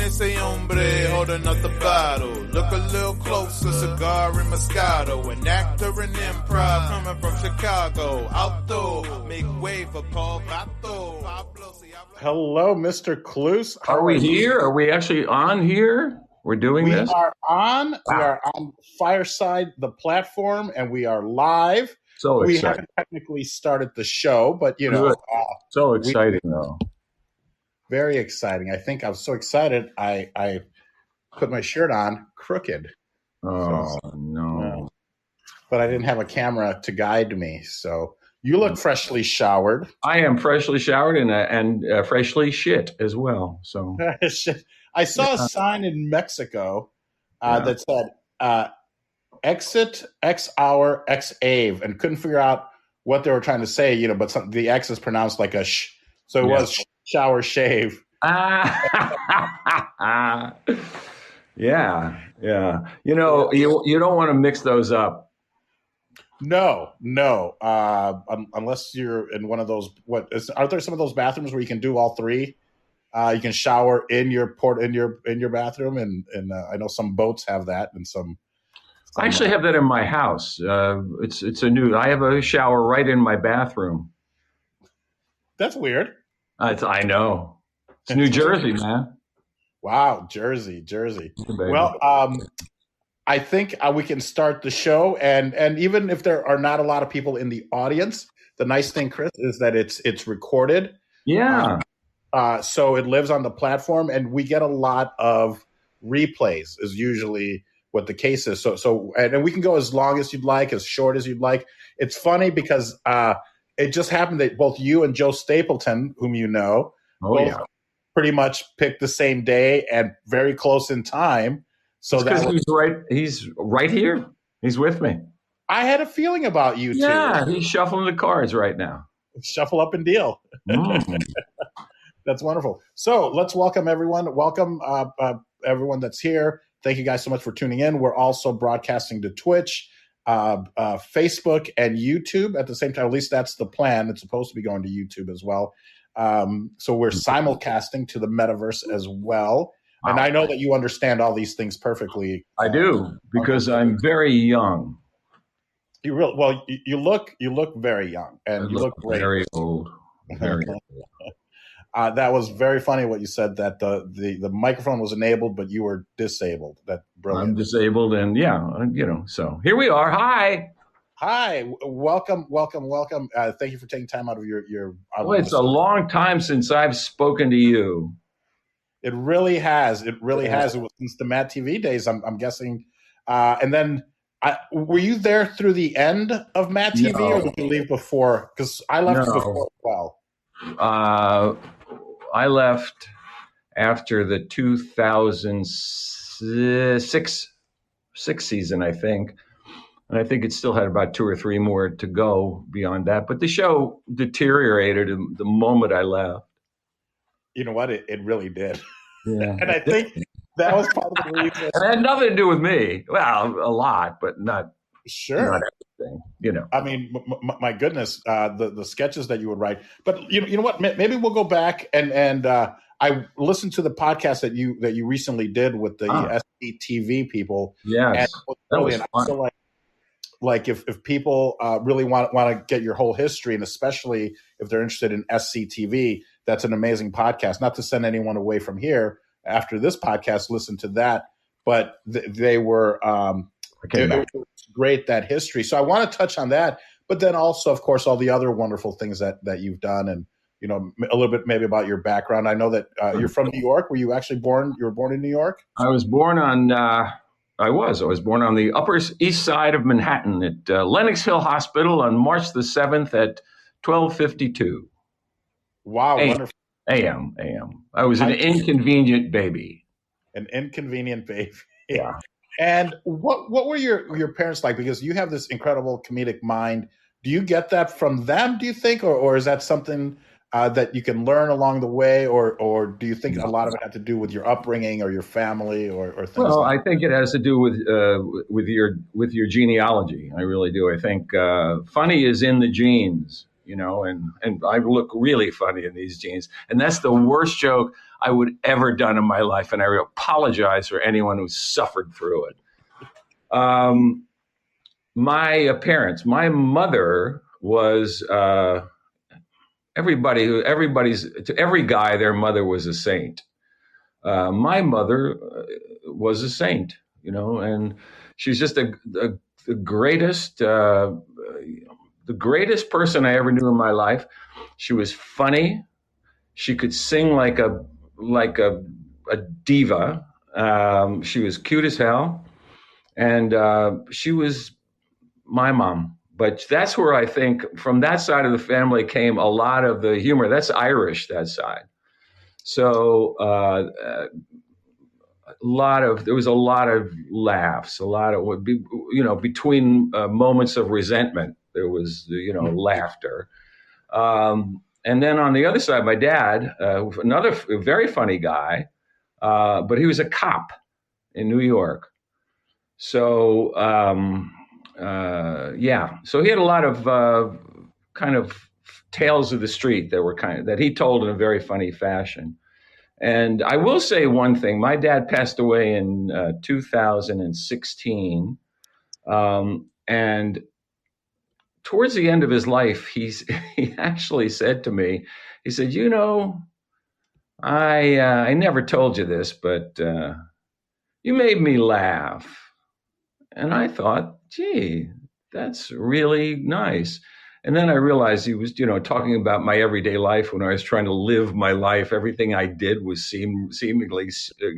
ese hombre holding up the bottle. Look a little closer, cigar and Moscato. An actor in improv coming from Chicago. Outdoor, make way for Paul Vato. Hello, Mr. Cluse. Are we here? Are we actually on here? We're doing this? We are on Fireside, the platform, and we are live. So we exciting. haven't technically started the show, but you know. So exciting, though. Very exciting. I think I'm so excited I put my shirt on crooked. Oh, no. But I didn't have a camera to guide me, so you look freshly showered. I am freshly showered and freshly shit as well. So I saw a sign in Mexico that said exit X hour X Ave, and couldn't figure out what they were trying to say, you know, but the X is pronounced like a sh. So it was shower shave. Yeah. You know, you don't want to mix those up. No. Unless you're in one of those. Are there some of those bathrooms where you can do all three? You can shower in your bathroom, and I know some boats have that, and some. I actually have that in my house. I have a shower right in my bathroom. That's weird. I know. It's New Jersey, man. Wow, Jersey. Well, I think we can start the show, and even if there are not a lot of people in the audience, the nice thing, Chris, is that it's recorded. Yeah. So it lives on the platform, and we get a lot of replays. Is usually what the case is. So and we can go as long as you'd like, as short as you'd like. It's funny because it just happened that both you and Joe Stapleton, whom you know, pretty much picked the same day and very close in time. So he's right here. He's with me. I had a feeling about you two. Yeah, he's shuffling the cards right now. Shuffle up and deal. That's wonderful. So let's welcome everyone. Welcome everyone that's here. Thank you guys so much for tuning in. We're also broadcasting to Twitch, Facebook, and YouTube at the same time. At least that's the plan. It's supposed to be going to YouTube as well. So we're simulcasting to the metaverse as well. Wow. And I know that you understand all these things perfectly. I do, because I'm very young. You look very young, and you look great. Very old. Very old. That was very funny what you said, that the microphone was enabled, but you were disabled. That brilliant. I'm disabled, and so here we are. Hi, welcome. Thank you for taking time out of your. It's a long time since I've spoken to you. It really has. It has. It was since the MADtv days, I'm guessing. And then, were you there through the end of MADtv, or did you leave before? Because I left before as well. I left after the 2006 season, I think. And I think it still had about 2 or 3 more to go beyond that. But the show deteriorated the moment I left. You know what? It really did. Yeah. And I think that was part of the reason. And it had nothing to do with me. Well, a lot, but not everything. You know. I mean, my goodness, the sketches that you would write. But you know what? Maybe we'll go back and I listened to the podcast that you recently did with the SCTV people. Yes, and I feel like if people really want to get your whole history, and especially if they're interested in SCTV, that's an amazing podcast. Not to send anyone away from here after this podcast, listen to that. But they were it was great, that history. So I want to touch on that, but then also, of course, all the other wonderful things that you've done, and a little bit maybe about your background. I know that you're from New York. Were you actually born? You were born in New York? I was born on. I was born on the Upper East Side of Manhattan at Lenox Hill Hospital on March the 7th at 12:52. Wow, wonderful. A.M. I was an inconvenient baby. An inconvenient baby. Yeah. And what were your parents like? Because you have this incredible comedic mind. Do you get that from them, do you think? Or is that something that you can learn along the way? Or do you think a lot of it had to do with your upbringing or your family or things like that? I think it has to do with your genealogy. I really do. I think funny is in the genes. and I look really funny in these jeans. And that's the worst joke I would ever done in my life. And I apologize for anyone who suffered through it. My parents, my mother was, to every guy, their mother was a saint. My mother was a saint, and she's just the greatest person I ever knew in my life. She was funny. She could sing like a diva. She was cute as hell, and she was my mom. But that's where I think from that side of the family came a lot of the humor. That's Irish, that side. So there was a lot of laughs, a lot of, between moments of resentment, there was, laughter. And then on the other side, my dad, another very funny guy, but he was a cop in New York. So, so he had a lot of kind of tales of the street that he told in a very funny fashion. And I will say one thing: my dad passed away in 2016, and towards the end of his life, he actually said to me, he said, I never told you this, but you made me laugh. And I thought, gee, that's really nice. And then I realized he was, talking about my everyday life when I was trying to live my life. Everything I did was seemingly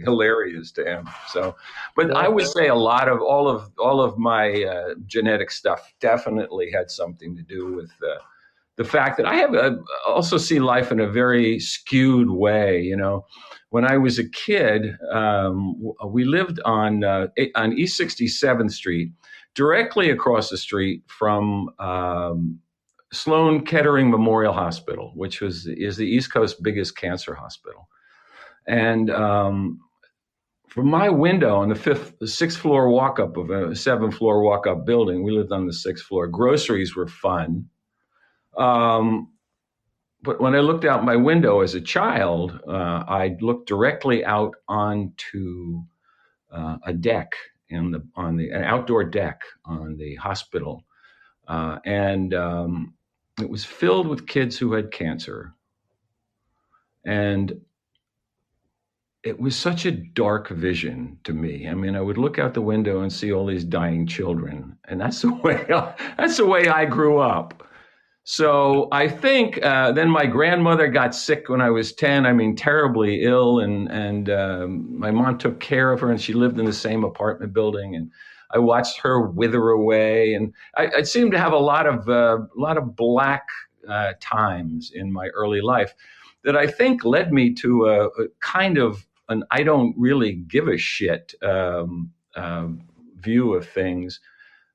hilarious to him. So, but I would say all of my genetic stuff definitely had something to do with the fact that I also see life in a very skewed way. When I was a kid, we lived on East 67th Street, directly across the street from Sloan Kettering Memorial Hospital, which is the East Coast's biggest cancer hospital. And from my window on the sixth floor walk-up of a 7th-floor walk-up building, we lived on the 6th floor. Groceries were fun. But when I looked out my window as a child, I looked directly out onto a deck an outdoor deck on the hospital. And it was filled with kids who had cancer. And it was such a dark vision to me. I mean, I would look out the window and see all these dying children. And that's the way I grew up. So I think then my grandmother got sick when I was 10. I mean, terribly ill. And my mom took care of her, and she lived in the same apartment building. And I watched her wither away. And I seemed to have a lot of black times in my early life that I think led me to a kind of an I don't really give a shit view of things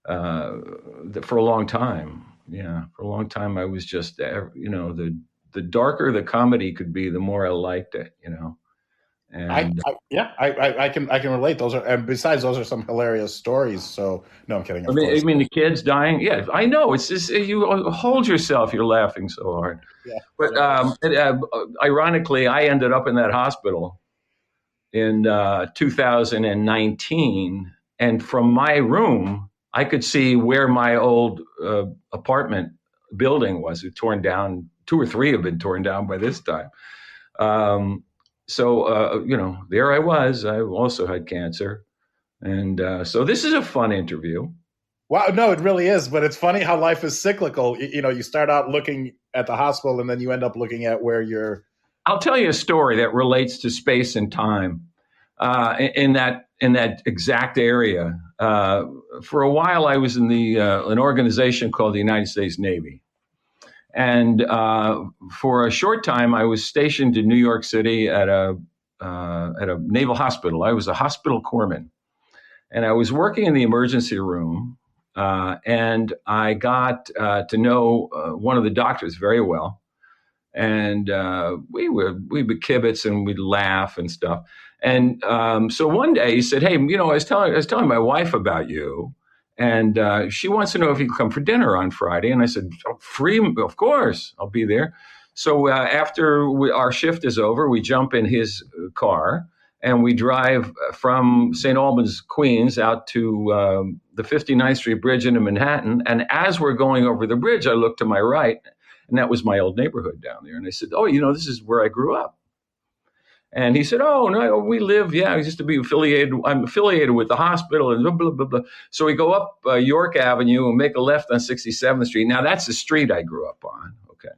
for a long time. Yeah, for a long time, I was just, the darker the comedy could be, the more I liked it, And I can relate. And besides, those are some hilarious stories. So no, I'm kidding. I mean, the kids dying. Yeah, I know. It's just you hold yourself. You're laughing so hard. Yeah. But ironically, I ended up in that hospital in 2019, and from my room, I could see where my old apartment building was. It torn down. 2 or 3 have been torn down by this time. So, there I was. I also had cancer. And so this is a fun interview. Wow. No, it really is. But it's funny how life is cyclical. You start out looking at the hospital, and then you end up looking at where you're. I'll tell you a story that relates to space and time in that exact area. For a while, I was in an organization called the United States Navy. And for a short time, I was stationed in New York City at a naval hospital. I was a hospital corpsman, and I was working in the emergency room. And I got to know one of the doctors very well, and we would kibitz and we'd laugh and stuff. And so one day he said, "Hey, I was telling my wife about you." And she wants to know if you can come for dinner on Friday. And I said, oh, free, of course, I'll be there. So after our shift is over, we jump in his car and we drive from St. Albans, Queens, out to the 59th Street Bridge into Manhattan. And as we're going over the bridge, I look to my right, and that was my old neighborhood down there. And I said, oh, this is where I grew up. And he said, oh, no, we live, I used to be I'm affiliated with the hospital and blah, blah, blah, blah. So we go up York Avenue and make a left on 67th Street. Now, that's the street I grew up on, okay?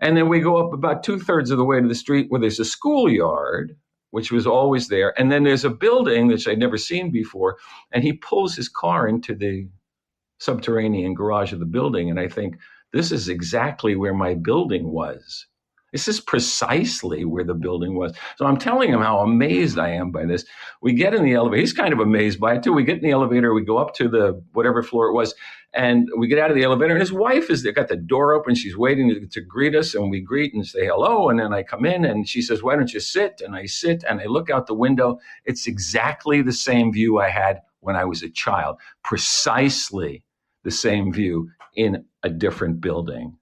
And then we go up about 2/3 of the way to the street where there's a schoolyard, which was always there. And then there's a building, which I'd never seen before, and he pulls his car into the subterranean garage of the building. And I think, this is exactly where my building was. This is precisely where the building was. So I'm telling him how amazed I am by this. We get in the elevator. He's kind of amazed by it too. We get in the elevator. We go up to the whatever floor it was, and we get out of the elevator. And his wife is there, got the door open. She's waiting to greet us, and we greet and say hello. And then I come in, and she says, "Why don't you sit?" And I sit, and I look out the window. It's exactly the same view I had when I was a child. Precisely the same view in a different building,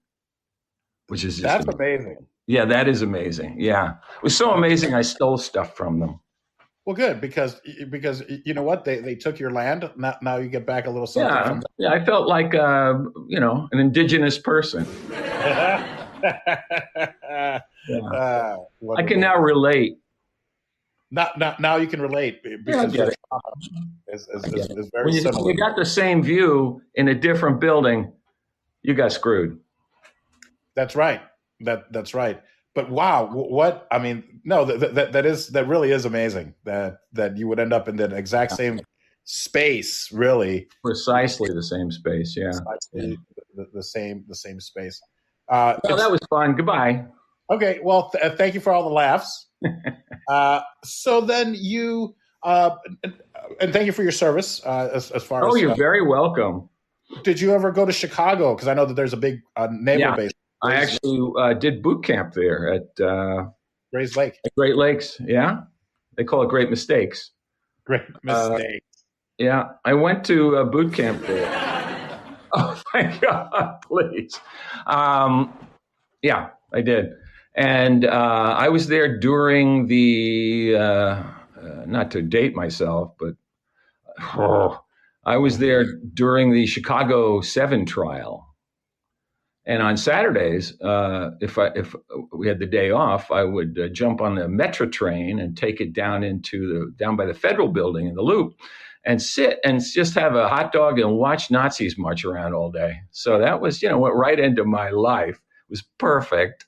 which is just amazing. Yeah, that is amazing. Yeah. It was so amazing I stole stuff from them. Well, good, because you know what? They took your land. Now you get back a little something from them. Yeah, I felt like, an indigenous person. I can now relate. Now you can relate because it's very similar. When you got the same view in a different building, you got screwed. That's right. That's right. But wow, what I mean, no, that really is amazing that you would end up in the exact same space, really. Precisely the same space, yeah. Precisely the same space. Well, that was fun. Goodbye. Okay, well, thank you for all the laughs. So then you, and thank you for your service as far as. Oh, you're very welcome. Did you ever go to Chicago? Because I know that there's a big naval base. I actually did boot camp there at Grays Lake. At Great Lakes, yeah. They call it Great Mistakes. Great Mistakes. Yeah, I went to boot camp there. Oh, thank God, please. Yeah, I did. And I was there during the, not to date myself, but I was there during the Chicago 7 trial. And on Saturdays, if we had the day off, I would jump on the Metro train and take it down by the Federal Building in the Loop, and sit and just have a hot dog and watch Nazis march around all day. So that was, went right into my life. It was perfect.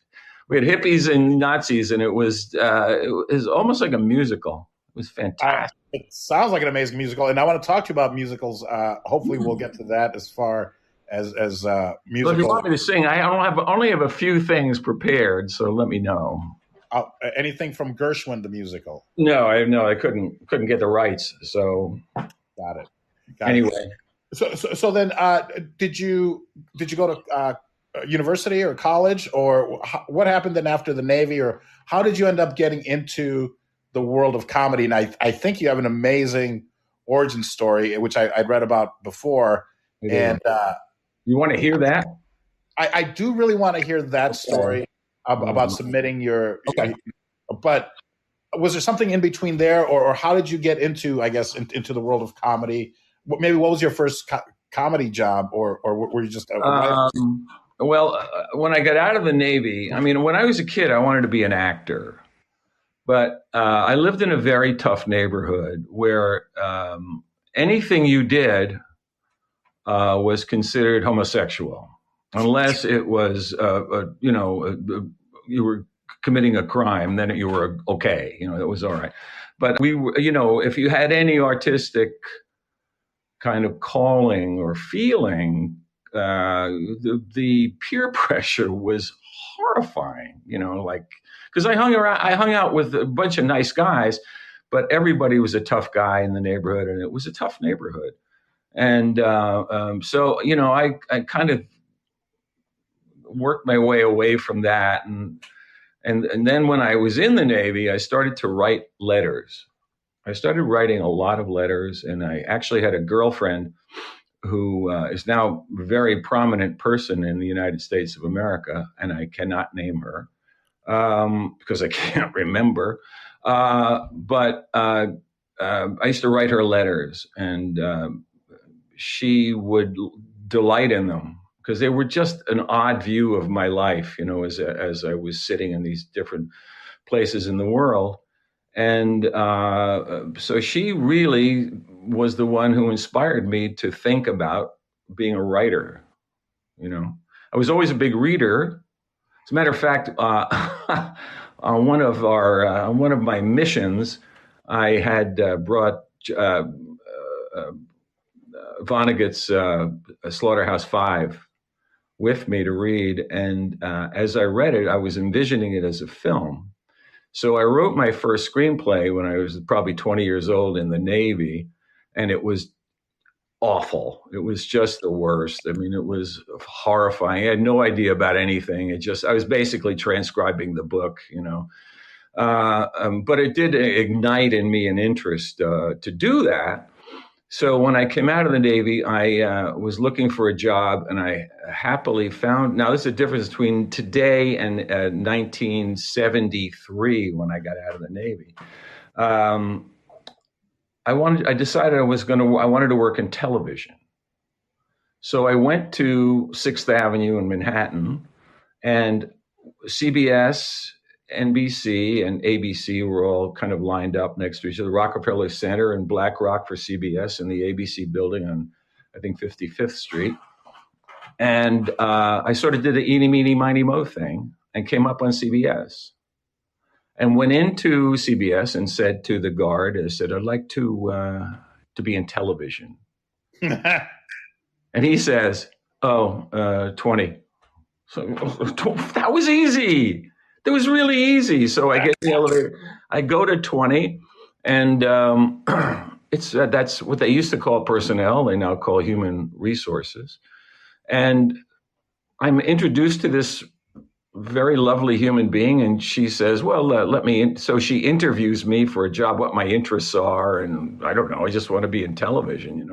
We had hippies and Nazis, and it was almost like a musical. It was fantastic. It sounds like an amazing musical, and I want to talk to you about musicals. Hopefully, we'll get to that as far as musical. Well, if you want me to sing, I only have a few things prepared, so let me know. Anything from Gershwin the musical? No, I couldn't get the rights. So got it. Anyway, so then, did you go to university or college, or what happened then after the Navy, or how did you end up getting into the world of comedy? And I think you have an amazing origin story, which I'd read about before, and. You want to hear that? I do really want to hear that story about submitting your. Okay. But was there something in between there, or how did you get into, I guess, into the world of comedy? Maybe what was your first comedy job, or were you just? Well, when I got out of the Navy, when I was a kid, I wanted to be an actor, but I lived in a very tough neighborhood where anything you did was considered homosexual, unless it was, you were committing a crime, then you were okay. That was all right. But if you had any artistic kind of calling or feeling, the peer pressure was horrifying. Because I hung out with a bunch of nice guys, but everybody was a tough guy in the neighborhood, and it was a tough neighborhood. And so, I kind of worked my way away from that. And then when I was in the Navy, I started to write letters. I started writing a lot of letters, and I actually had a girlfriend who is now a very prominent person in the United States of America, and I cannot name her because I can't remember. But I used to write her letters, and she would delight in them because they were just an odd view of my life, as I was sitting in these different places in the world. And so she really was the one who inspired me to think about being a writer. I was always a big reader. As a matter of fact, on one of my missions, I had brought Vonnegut's Slaughterhouse-Five with me to read, and as I read it, I was envisioning it as a film. So I wrote my first screenplay when I was probably 20 years old in the Navy, and it was awful. It was just the worst. I mean, it was horrifying. I had no idea about anything. I was basically transcribing the book, but it did ignite in me an interest to do that. So when I came out of the Navy, I was looking for a job, and I happily found. Now, this is a difference between today and 1973 when I got out of the Navy. I decided I wanted to work in television. So I went to 6th Avenue in Manhattan, and CBS, NBC, and ABC were all kind of lined up next to each other. Rockefeller Center and Black Rock for CBS, and the ABC building on, I think, 55th Street. And I sort of did the eeny, meeny, miny, mo thing and came up on CBS. And went into CBS and said to the guard, I said, I'd like to be in television. And he says, 20. So that was easy. That was really easy. So I get in the elevator, I go to 20, and that's what they used to call personnel. They now call human resources. And I'm introduced to this very lovely human being, and she says, well, let me in. So she interviews me for a job, what my interests are, and I don't know, I just want to be in television,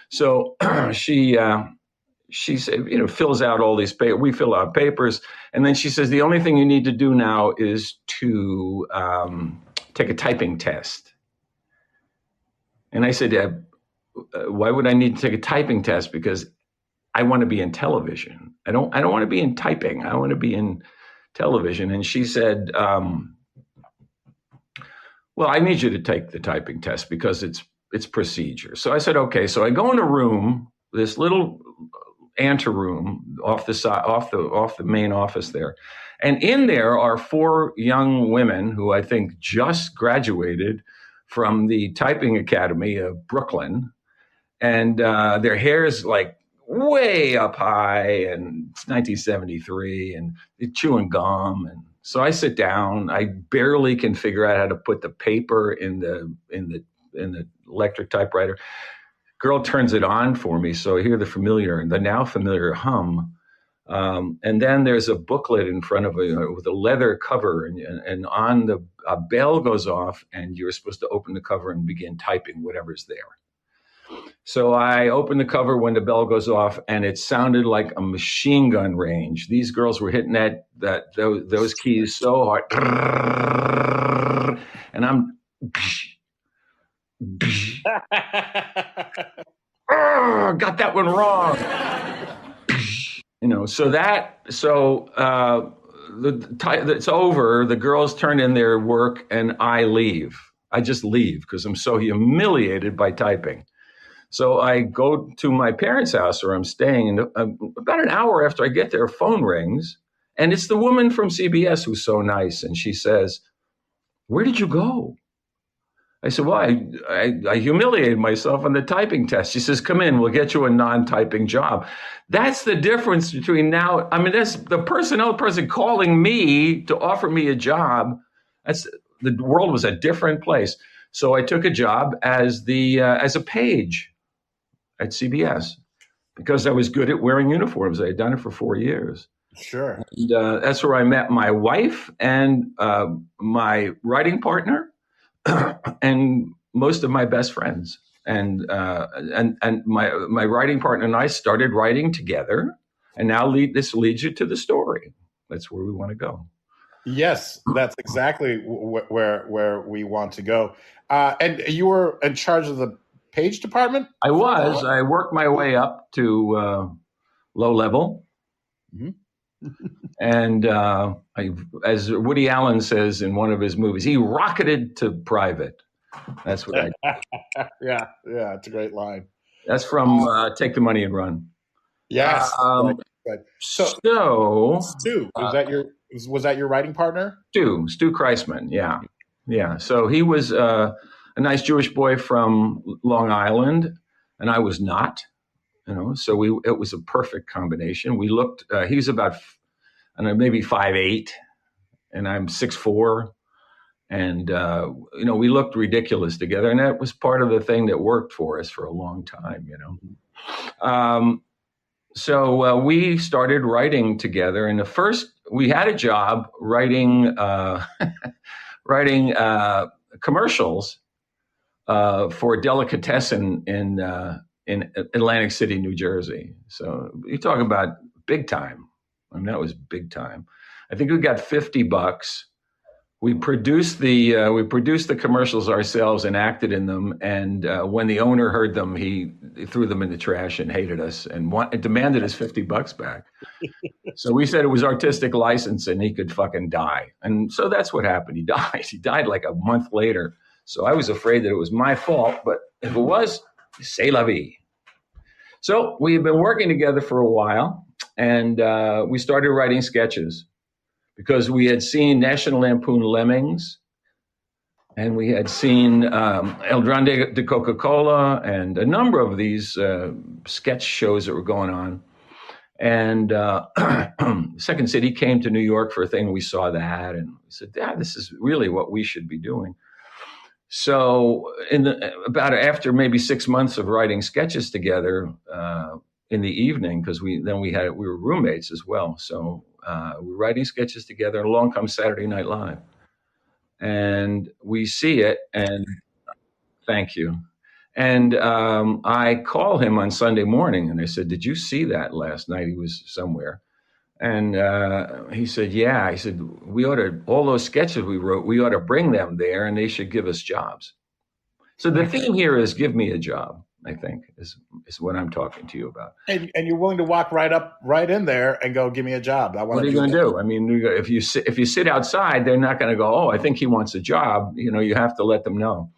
So she said, fills out all these papers. We fill out papers, and then she says, the only thing you need to do now is to take a typing test. And I said, why would I need to take a typing test? Because I want to be in television. I don't want to be in typing. I want to be in television. And she said, well, I need you to take the typing test because it's procedure. So I said, okay. So I go in a room, this little anteroom off the main office there. And in there are 4 young women who I think just graduated from the Typing Academy of Brooklyn. And their hair is like way up high, and it's 1973, and they're chewing gum. And so I sit down. I barely can figure out how to put the paper in the electric typewriter. Girl turns it on for me, so I hear the now familiar hum. And then there's a booklet in front of with a leather cover, and on a bell goes off, and you're supposed to open the cover and begin typing whatever's there. So I opened the cover when the bell goes off, and it sounded like a machine gun range. These girls were hitting those keys so hard, and I'm got that one wrong. It's over. The girls turn in their work, and I leave. I just leave because I'm so humiliated by typing. So I go to my parents' house where I'm staying, and about an hour after I get there, phone rings, and it's the woman from CBS who's so nice, and she says, "Where did you go?" I said, "Well, I humiliated myself on the typing test." She says, "Come in, we'll get you a non-typing job." That's the difference between now. I mean, that's the personnel person calling me to offer me a job. The world was a different place. So I took a job as a page at CBS because I was good at wearing uniforms. I had done it for 4 years. Sure. And that's where I met my wife and my writing partner and most of my best friends. and my writing partner and I started writing together, and now this leads you to the story. That's where we want to go. Yes, that's exactly where we want to go. And you were in charge of the page department? I was. I worked my way up to low level. Mm-hmm. And as Woody Allen says in one of his movies, he rocketed to private. That's what I did. Yeah, it's a great line. That's from Take the Money and Run. Yes. Right. So Stu, was that your writing partner? Stu Kreisman, yeah. So he was a nice Jewish boy from Long Island, and I was not. So it was a perfect combination. We looked. He was about, maybe 5'8", and I'm 6'4", and we looked ridiculous together, and that was part of the thing that worked for us for a long time. So we started writing together, and we had a job writing commercials for a delicatessen in Atlantic City, New Jersey. So you talk about big time. That was big time. I think we got $50. We produced the commercials ourselves and acted in them. And when the owner heard them, he threw them in the trash and hated us and demanded his $50 back. So we said it was artistic license and he could fucking die. And so that's what happened. He died. He died like a month later. So I was afraid that it was my fault. But if it was, c'est la vie. So we had been working together for a while, and we started writing sketches because we had seen National Lampoon Lemmings, and we had seen El Grande de Coca-Cola, and a number of these sketch shows that were going on. And Second City came to New York for a thing, and we saw that, and we said, "Dad, this is really what we should be doing." So after maybe 6 months of writing sketches together in the evening, because we were roommates as well. So we were writing sketches together, and along comes Saturday Night Live. And we see it, and thank you. And I call him on Sunday morning, and I said, "Did you see that last night?" He was somewhere. And he said, "Yeah." I said, all those sketches we wrote, we ought to bring them there, and they should give us jobs. So the theme here is give me a job, I think, is what I'm talking to you about. And you're willing to walk right in there and go, "Give me a job." What are you going to do? I mean, if you sit outside, they're not going to go, "Oh, I think he wants a job." You have to let them know.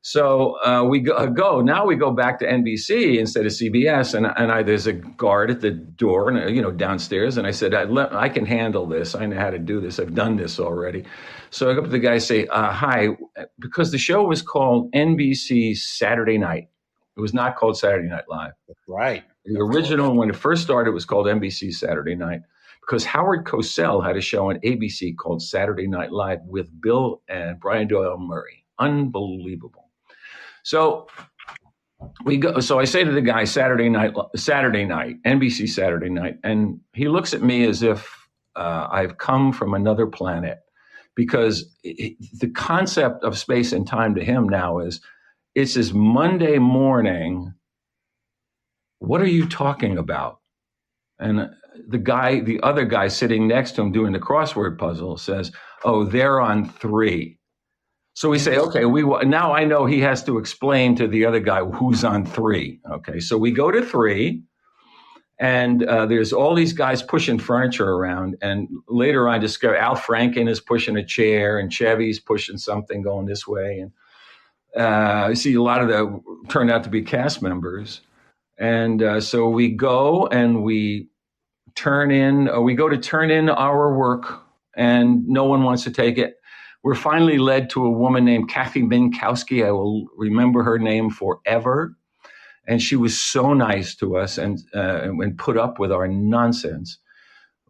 So we go back to NBC instead of CBS, and there's a guard at the door, and downstairs, and I said, I can handle this. I know how to do this. I've done this already. So I go up to the guy and say, "Hi," because the show was called NBC Saturday Night. It was not called Saturday Night Live. That's right. The original, when it first started, was called NBC Saturday Night, because Howard Cosell had a show on ABC called Saturday Night Live with Bill and Brian Doyle Murray. Unbelievable. So we go. So I say to the guy, Saturday night, NBC Saturday Night, and he looks at me as if I've come from another planet, because the concept of space and time to him now is, it's his Monday morning. What are you talking about? And the other guy sitting next to him doing the crossword puzzle says, "Oh, they're on 3. So we say, okay, now I know he has to explain to the other guy who's on 3. Okay, so we go to 3, and there's all these guys pushing furniture around. And later I discover Al Franken is pushing a chair, and Chevy's pushing something going this way. And I see a lot of them turn out to be cast members. And so we go and we turn in our work, and no one wants to take it. We're finally led to a woman named Kathy Minkowski. I will remember her name forever. And she was so nice to us and put up with our nonsense.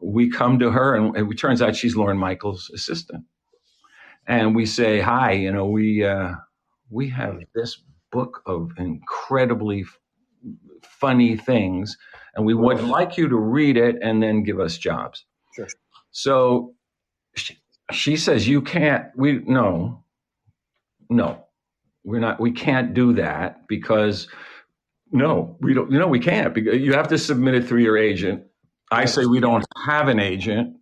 We come to her, and it turns out she's Lorne Michaels' assistant. And we say, "Hi, we have this book of incredibly funny things, and we would like you to read it and then give us jobs." Sure. So she says, "You can't, no. we can't do that because we can't, because you have to submit it through your agent. I say we don't have an agent.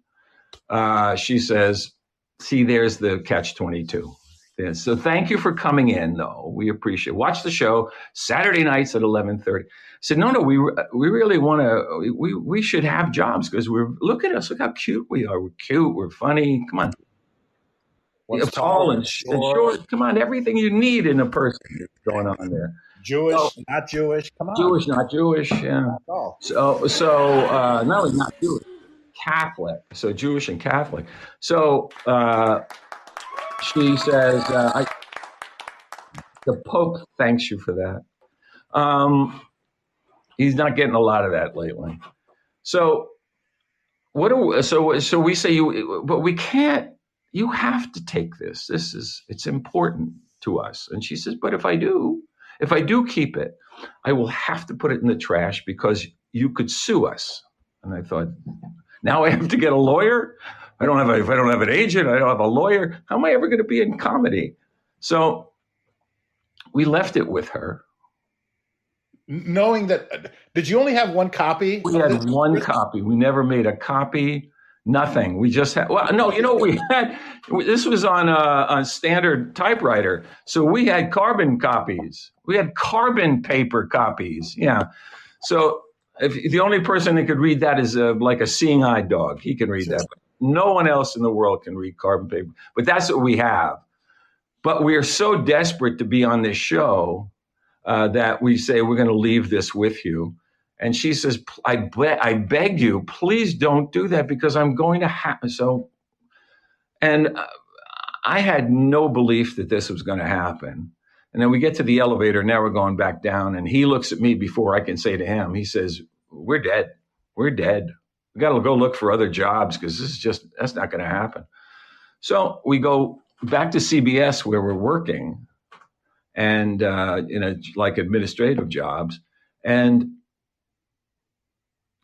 She says, see, there's the catch-22. Yeah, so thank you for coming in, though. We appreciate it. Watch the show Saturday nights at 11:30. I said, no, we really want to, we should have jobs because look at us. Look how cute we are. We're cute. We're funny. Come on. What's tall and short. Come on. Everything you need in a person is going on there. Jewish, not Jewish. Come on. Jewish, not Jewish. Yeah. So no, not Jewish. Catholic. So Jewish and Catholic. So she says, the Pope thanks you for that. He's not getting a lot of that lately. So so we say but we can't. You have to take this. It's important to us. And she says, but if I do keep it, I will have to put it in the trash because you could sue us. And I thought, now I have to get a lawyer. If I don't have an agent, I don't have a lawyer. How am I ever going to be in comedy? So we left it with her. Knowing that, did you only have one copy? We had one copy. We never made a copy. Nothing. We just had. Well, no. We had. This was on standard typewriter, so we had carbon copies. We had carbon paper copies. Yeah. So if the only person that could read that is like a seeing-eye dog, he can read that. But no one else in the world can read carbon paper. But that's what we have. But we are so desperate to be on this show that we say we're going to leave this with you. And she says, I beg you, please don't do that because I'm going to have so. And I had no belief that this was going to happen. And then we get to the elevator. Now we're going back down. And he looks at me before I can say to him, he says, we're dead. We're dead. We got to go look for other jobs because that's not going to happen. So we go back to CBS where we're working and like administrative jobs. And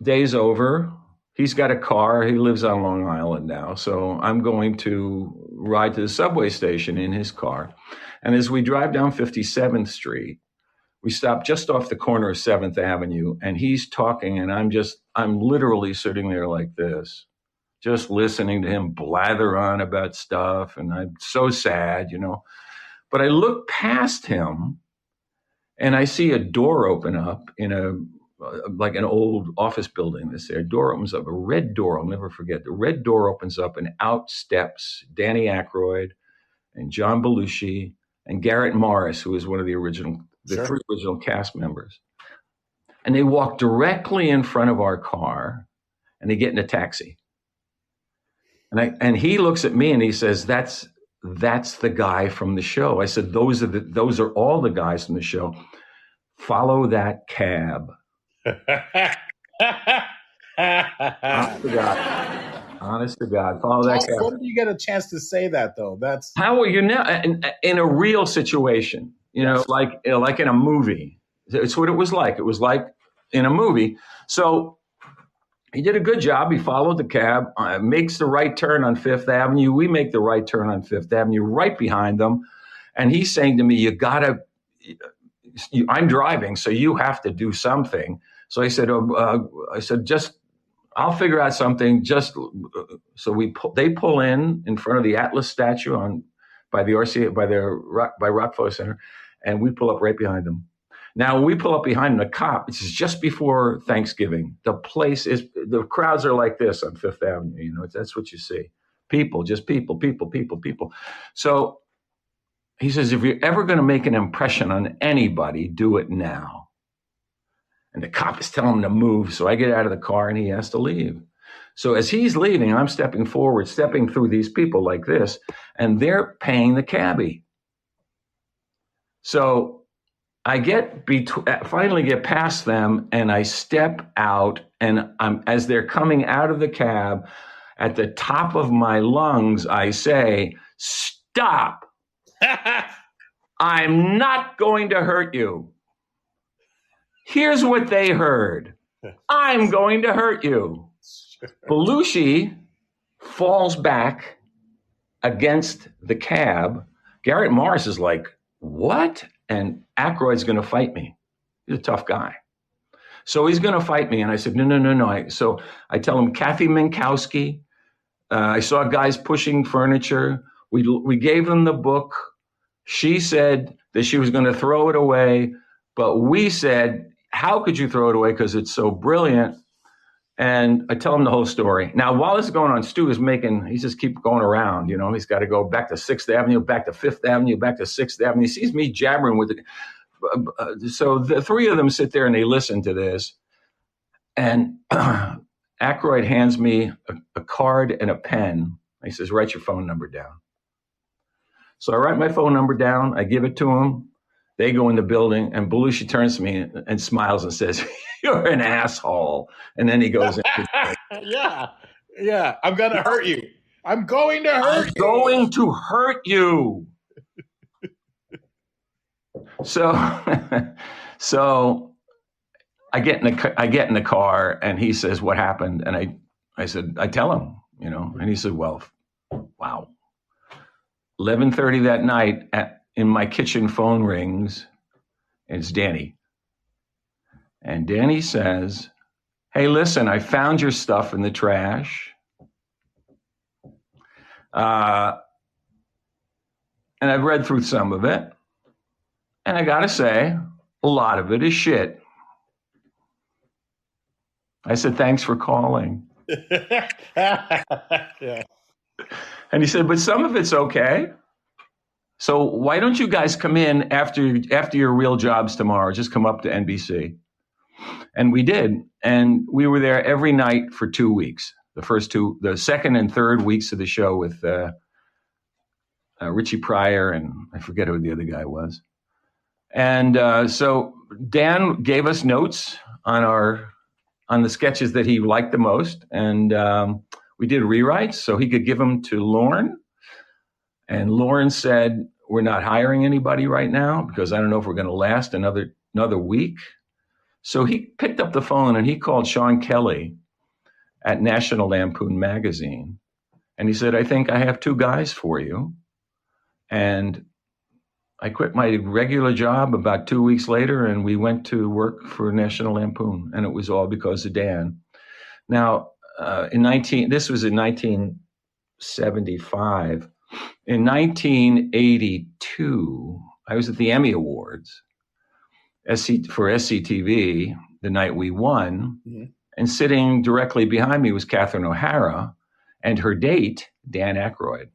day's over. He's got a car. He lives on Long Island now. So I'm going to ride to the subway station in his car. And as we drive down 57th Street, we stop just off the corner of 7th Avenue. And he's talking. And I'm literally sitting there like this, just listening to him blather on about stuff. And I'm so sad, But I look past him and I see a door open up in like an old office building. This there door opens up, a red door. I'll never forget. The red door opens up and out steps Danny Aykroyd and John Belushi and Garrett Morris, who was one of the three original cast members. And they walk directly in front of our car and they get in a taxi. And he looks at me and he says, that's the guy from the show. I said, those are all the guys from the show. Follow that cab. Honest to God, follow that cab. When do you get a chance to say that, though? That's how will you know in a real situation, like in a movie. It's what it was like. It was like in a movie. So he did a good job. He followed the cab, makes the right turn on Fifth Avenue. We make the right turn on Fifth Avenue, right behind them. And he's saying to me, I'm driving, so you have to do something. So I said, I'll figure out something. So they pull in front of the Atlas statue by Rockefeller Center, and we pull up right behind them. Now, when we pull up behind the cop, this is just before Thanksgiving. The crowds are like this on Fifth Avenue. That's what you see. People, just people. So he says, if you're ever going to make an impression on anybody, do it now. And the cop is telling him to move. So I get out of the car and he has to leave. So as he's leaving, I'm stepping forward, stepping through these people like this, and they're paying the cabbie. So I finally get past them and I step out, and as they're coming out of the cab, at the top of my lungs, I say, stop. I'm not going to hurt you. Here's what they heard. I'm going to hurt you. Belushi falls back against the cab. Garrett Morris is like what? And Aykroyd's going to fight me. He's a tough guy. So he's going to fight me. And I said, no. So I tell him, Kathy Minkowski, I saw guys pushing furniture. We gave them the book. She said that she was going to throw it away. But we said, how could you throw it away? Because it's so brilliant. And I tell him the whole story. Now, while this is going on, Stu is he just keep going around. You know, he's got to go back to 6th Avenue, back to 5th Avenue, back to 6th Avenue. He sees me jabbering with it. So the three of them sit there and they listen to this. And Aykroyd hands me a card and a pen. He says, write your phone number down. So I write my phone number down. I give it to him. They go in the building, and Belushi turns to me and smiles and says, you're an asshole. And then he goes, yeah, I'm going to hurt you. I'm going to hurt you. So I get in the car, and he says, what happened? And I said, I tell him, you know, and he said, well, wow. 11:30 that night in my kitchen phone rings, and it's Danny. And Danny says, hey, listen, I found your stuff in the trash. And I've read through some of it. And I got to say, a lot of it is shit. I said, thanks for calling. Yeah. And he said, but some of it's okay. So why don't you guys come in after your real jobs tomorrow? Just come up to NBC. And we did. And we were there every night for 2 weeks. The second and third weeks of the show with Richie Pryor, and I forget who the other guy was. And so Dan gave us notes on the sketches that he liked the most. And we did rewrites so he could give them to Lorne. And Lorne said, we're not hiring anybody right now because I don't know if we're going to last another week. So he picked up the phone and he called Sean Kelly at National Lampoon magazine. And he said, I think I have 2 guys for you. And I quit my regular job about 2 weeks later, and we went to work for National Lampoon. And it was all because of Dan. Now, this was in 1975. In 1982, I was at the Emmy Awards for SCTV the night we won. Mm-hmm. And sitting directly behind me was Catherine O'Hara and her date, Dan Aykroyd.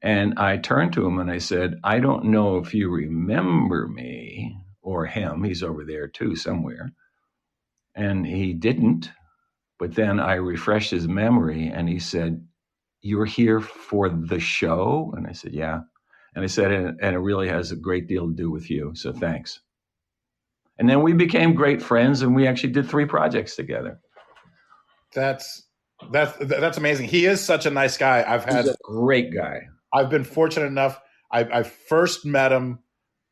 And I turned to him and I said, I don't know if you remember me or him. He's over there too somewhere. And he didn't. But then I refreshed his memory and he said, you're here for the show? And I said, yeah. And I said, and it really has a great deal to do with you. So thanks. And then we became great friends, and we actually did 3 projects together. That's amazing. He is such a nice guy. He's a great guy. I've been fortunate enough. I first met him.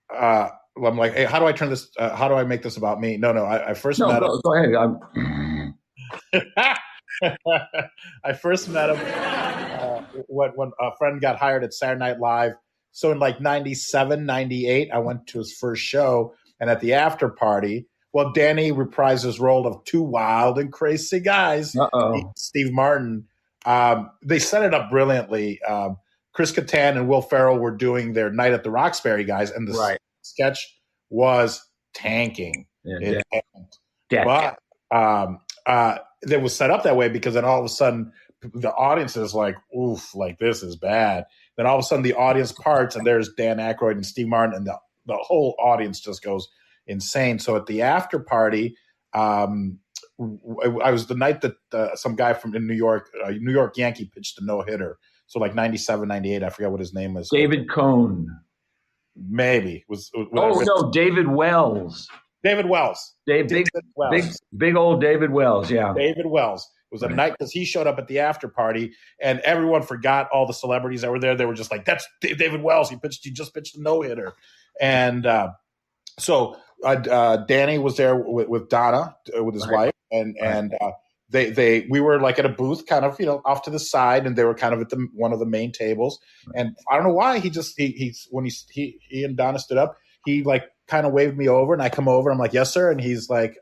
I'm like, hey, how do I turn this? How do I make this about me? No. I first met him. Go ahead. I first met him when a friend got hired at Saturday Night Live. So in like 97, 98, I went to his first show. And at the after party, well, Danny reprised his role of 2 wild and crazy guys. Steve Martin. They set it up brilliantly. Chris Kattan and Will Ferrell were doing their Night at the Roxbury guys, and the sketch was tanking. Yeah, but it was set up that way because then all of a sudden the audience is like, oof, like this is bad. Then all of a sudden the audience parts, and there's Dan Aykroyd and Steve Martin, and the whole audience just goes insane. So at the after party, I was the night that some guy from New York Yankee pitched a no-hitter. So like 97, 98, I forget what his name was. David Cohn. Maybe. David Wells. David Wells. Big old David Wells, yeah. David Wells. It was a night because he showed up at the after party, and everyone forgot all the celebrities that were there. They were just like, that's David Wells. He just pitched a no-hitter. And so Danny was there with Donna, with his wife, and we were like at a booth, kind of, off to the side, and they were kind of at one of the main tables. And I don't know why when he and Donna stood up, he like kind of waved me over, and I come over. I'm like, yes, sir. And he's like,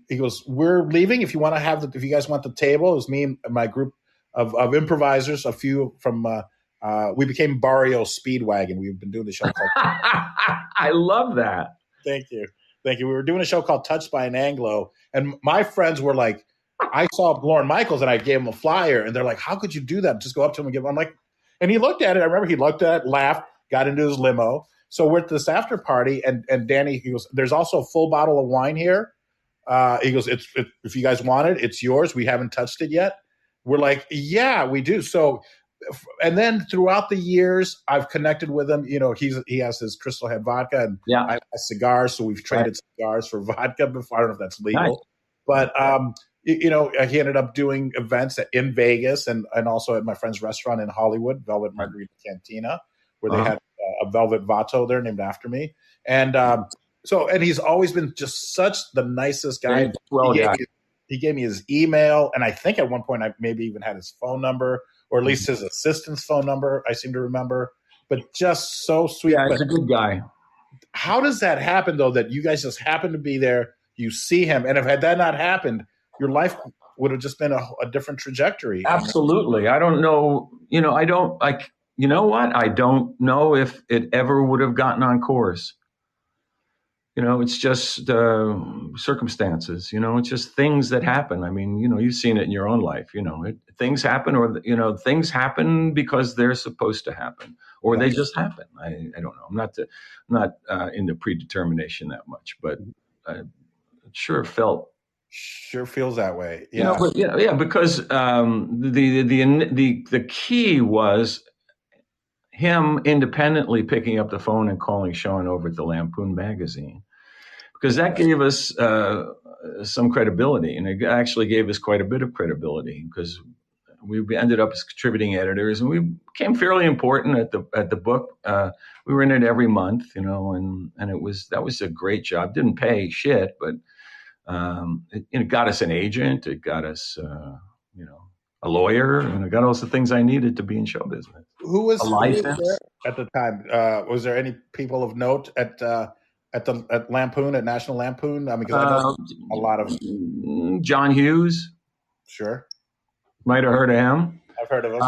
he goes, we're leaving. If you guys want the table, it was me and my group of improvisers, a few from, we became Barrio Speedwagon. We've been doing the show called I love that. Thank you. We were doing a show called Touched by an Anglo, and my friends were like, I saw Lorne Michaels and I gave him a flyer, and they're like, how could you do that? Just go up to him and give him. I'm like, and he looked at it. I remember he looked at it, laughed, got into his limo. So we're at this after party, and Danny, he goes, there's also a full bottle of wine here. He goes, if you guys want it, it's yours. We haven't touched it yet. We're like, yeah, we do. So, and then throughout the years, I've connected with him. He has his Crystal Head vodka, and I have cigars. So we've traded cigars for vodka before. I don't know if that's legal, nice. But he ended up doing events in Vegas and also at my friend's restaurant in Hollywood, Velvet Margarita Cantina, where they had a Velvet Vato there named after me. And and he's always been just such the nicest guy. He gave me his email, and I think at one point I maybe even had his phone number, or at least his assistant's phone number, I seem to remember. But just so sweet. Yeah, he's a good guy. How does that happen, though, that you guys just happen to be there, you see him, and if had that not happened, your life would have just been a different trajectory? Absolutely. I don't know. You know what? I don't know if it ever would have gotten on course. It's just circumstances, it's just things that happen. I mean, you've seen it in your own life, things happen, or, things happen because they're supposed to happen, or they just happen. I don't know. I'm not into predetermination that much, but it sure feels that way. Yeah. Because the key was him independently picking up the phone and calling Sean over at the Lampoon magazine, because that gave us some credibility, and it actually gave us quite a bit of credibility, because we ended up as contributing editors, and we became fairly important at the book. We were in it every month, and that was a great job. Didn't pay shit, but it got us an agent. It got us a lawyer, and it got all the things I needed to be in show business. Who was there at the time? Was there any people of note at Lampoon, at National Lampoon? I mean, because I know a lot of John Hughes. Sure, might have heard of him. I've heard of him.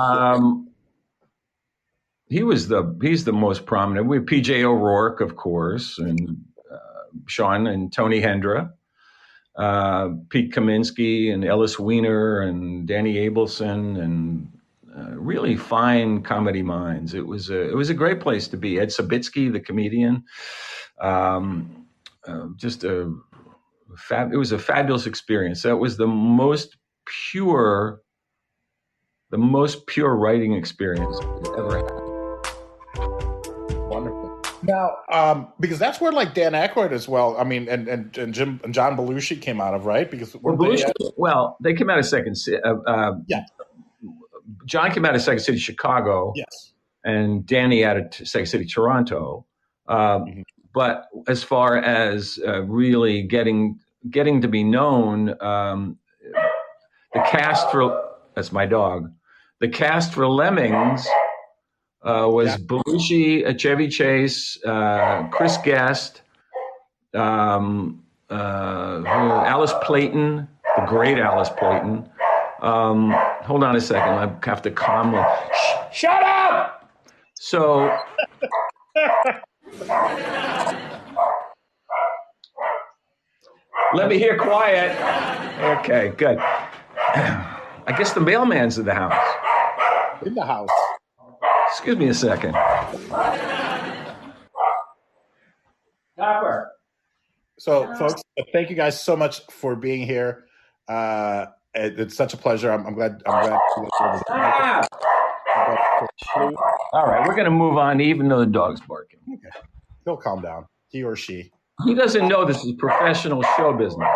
He's the most prominent. We have P.J. O'Rourke, of course, and Sean and Tony Hendra. Pete Kaminsky and Ellis Wiener and Danny Abelson, and really fine comedy minds. It was a great place to be. Ed Sabitsky, the comedian, it was a fabulous experience. That was the most pure writing experience I've ever had. Now, because that's where like Dan Aykroyd as well. I mean, and Jim and John Belushi came out of, right? Because they came out of Second City. John came out of Second City, Chicago. Yes, and Danny out of Second City, Toronto. But as far as really getting to be known, the cast for that's my dog. The cast for Lemmings. Was Belushi, Chevy Chase, Chris Guest, Alice Playton, the great Alice Playton. Hold on a second. I have to calmly. Shut up! So. Let me hear quiet. Okay, good. I guess the mailman's in the house. In the house. Excuse me a second. Copper. So, folks, thank you guys so much for being here. It's such a pleasure. I'm glad. All right, we're going to move on, even though the dog's barking. Okay. He'll calm down. He or she. He doesn't know this is professional show business.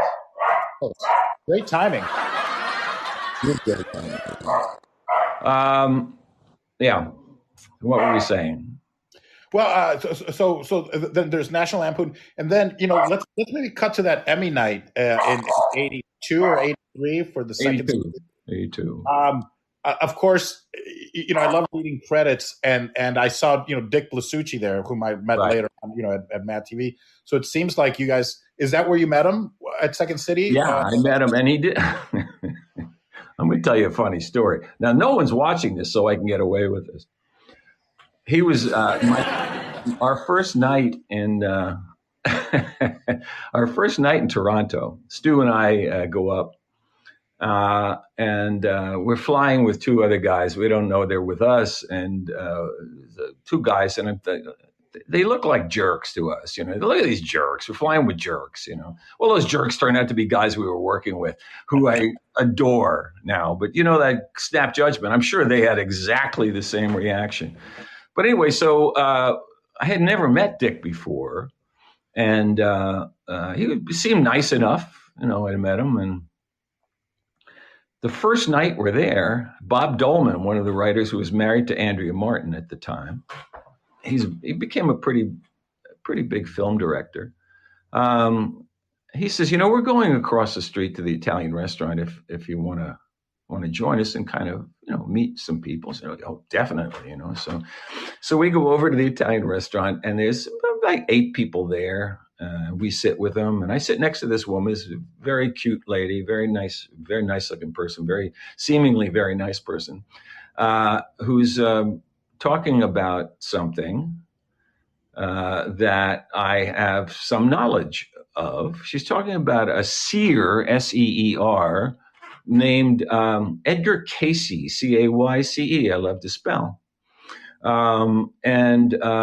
Oh, great timing. Yeah. What were we saying? Well, so then there's National Lampoon, and then let's maybe cut to that Emmy night in '82 or '83 for the second 82. season. 82. Of course, I love reading credits, and I saw Dick Blasucci there, whom I met later on, at MADtv. So it seems like you guys, is that where you met him at Second City? Yeah, I met him, and he did. I'm going to tell you a funny story. Now, no one's watching this, so I can get away with this. He was our first night in Toronto. Stu and I go up, and we're flying with two other guys. We don't know they're with us, and the two guys, and they look like jerks to us. Look at these jerks. We're flying with jerks. Well, those jerks turned out to be guys we were working with, who I adore now. But that snap judgment, I'm sure they had exactly the same reaction. But anyway, so I had never met Dick before, and he seemed nice enough. I met him, and the first night we're there, Bob Dolman, one of the writers who was married to Andrea Martin at the time, he became a pretty big film director. He says, we're going across the street to the Italian restaurant if you want to join us and kind of meet some people. So, oh, definitely, So we go over to the Italian restaurant, and there's like 8 people there. We sit with them, and I sit next to this woman, this very cute lady, very nice looking person, seemingly very nice person, who's talking about something that I have some knowledge of. She's talking about a seer, S-E-E-R, named Edgar Cayce, C-A-Y-C-E. I love to spell. And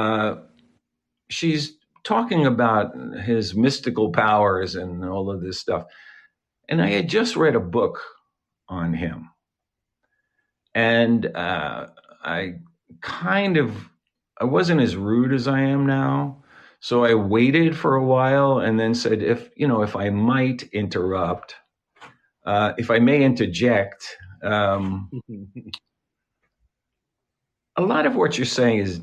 she's talking about his mystical powers and all of this stuff. And I had just read a book on him. And I wasn't as rude as I am now. So I waited for a while and then said, if I might interrupt, if I may interject, a lot of what you're saying is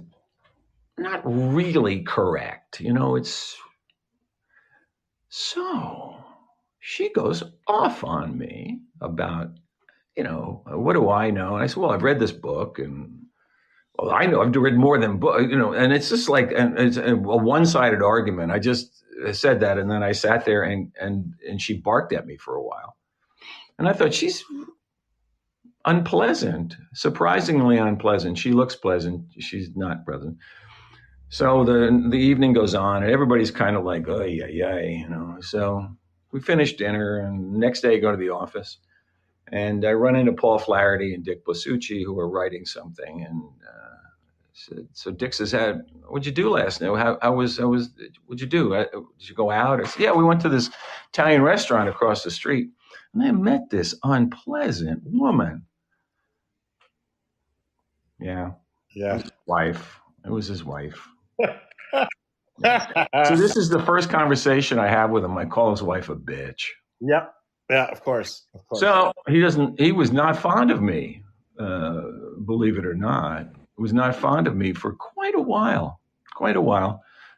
not really correct. It's so she goes off on me about, what do I know? And I said, well, I've read this book, and well, I know I've read more than book, and it's just like it's a one-sided argument. I just said that, and then I sat there and she barked at me for a while. And I thought, she's unpleasant, surprisingly unpleasant. She looks pleasant. She's not pleasant. So the evening goes on, and everybody's kind of like, oh, yeah. So we finish dinner, and the next day I go to the office, and I run into Paul Flaherty and Dick Blasucci, who are writing something. And so Dick says, what'd you do last night? What'd you do? Did you go out? I said, yeah, we went to this Italian restaurant across the street. And I met this unpleasant woman. Yeah. Yeah. It was his wife. So this is the first conversation I have with him. I call his wife a bitch. Yep. Yeah, of course. So he was not fond of me, believe it or not. Was not fond of me for quite a while.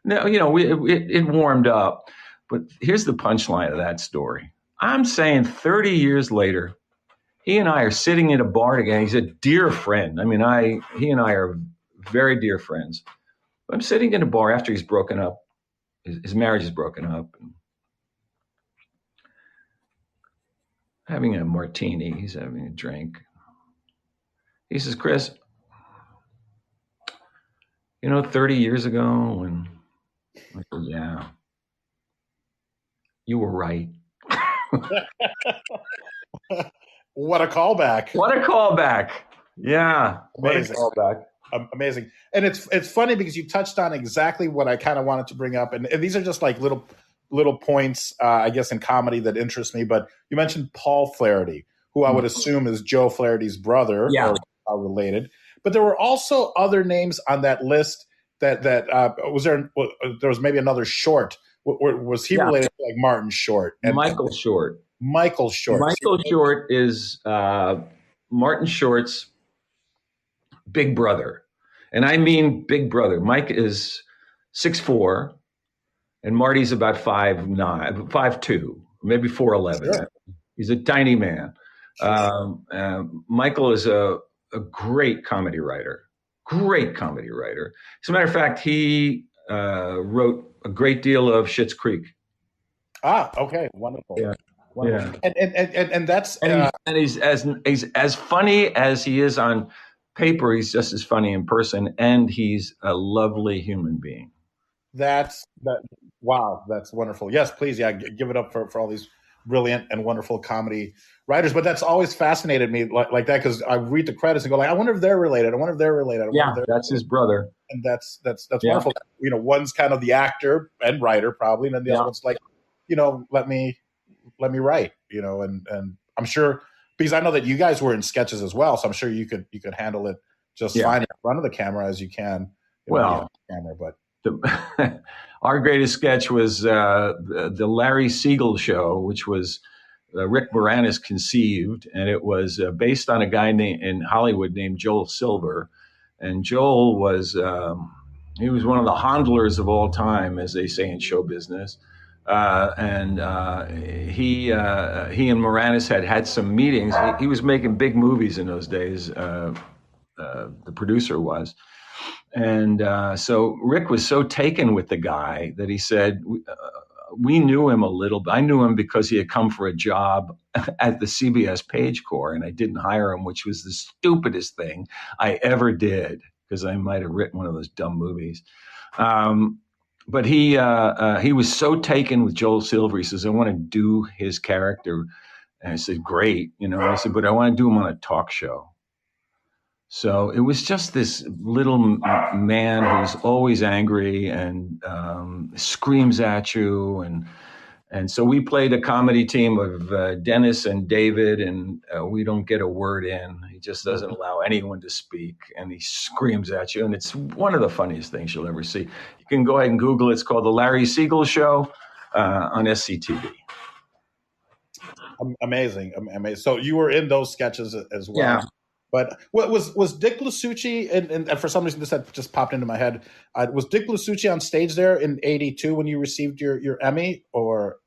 Now, it warmed up. But here's the punchline of that story. I'm saying 30 years later, he and I are sitting in a bar together. He's a dear friend. I mean, he and I are very dear friends. I'm sitting in a bar after he's broken up. His marriage is broken up. And having a martini. He's having a drink. He says, Chris, 30 years ago when I said, yeah, you were right. What a callback. Yeah. Amazing. What a callback. Amazing. And it's funny because you touched on exactly what I kind of wanted to bring up. And these are just like little points, I guess, in comedy that interest me. But you mentioned Paul Flaherty, who I would assume is Joe Flaherty's brother, yeah, or related. But there were also other names on that list that there was maybe another Short. Was he related to like Martin Short? And Michael Short. Michael Short. Michael Short is Martin Short's big brother. And I mean big brother. Mike is 6'4", and Marty's about 5'9", 5'2", maybe 4'11". Sure. He's a tiny man. Michael is a great comedy writer. Great comedy writer. As a matter of fact, he wrote a great deal of Schitt's Creek. Ah, okay, wonderful. Yeah. Wonderful. Yeah. And that's he's as funny as he is on paper. He's just as funny in person, and he's a lovely human being. Wow, that's wonderful. Yes, please, yeah, give it up for all these brilliant and wonderful comedy writers. But that's always fascinated me like that, because I read the credits and go like, I wonder if they're related. That's his brother, and that's wonderful. You know, one's kind of the actor and writer probably, and then the other one's like, you know, let me write. You know, and I'm sure, because I know that you guys were in sketches as well, so I'm sure you could handle it just fine in front of the camera as you can. Camera, but. Our greatest sketch was the Larry Siegel show, which was Rick Moranis conceived, and it was based on a guy in Hollywood named Joel Silver. And Joel was he was one of the handlers of all time, as they say in show business. And he and Moranis had some meetings. He was making big movies in those days. The producer was. And so Rick was so taken with the guy that he said, we knew him a little bit. I knew him because he had come for a job at the CBS Page Corps, and I didn't hire him, which was the stupidest thing I ever did, because I might have written one of those dumb movies. But he was so taken with Joel Silver. He says, I want to do his character. And I said, great. You know, I said, but I want to do him on a talk show. So it was just this little man who's always angry and screams at you. And so we played a comedy team of Dennis and David, and we don't get a word in. He just doesn't allow anyone to speak, and he screams at you. And it's one of the funniest things you'll ever see. You can go ahead and Google it. It's called The Larry Siegel Show on SCTV. Amazing. So you were in those sketches as well. Yeah. But what was Dick Blasucci, and for some reason this had just popped into my head, was Dick Blasucci on stage there in '82 when you received your Emmy, or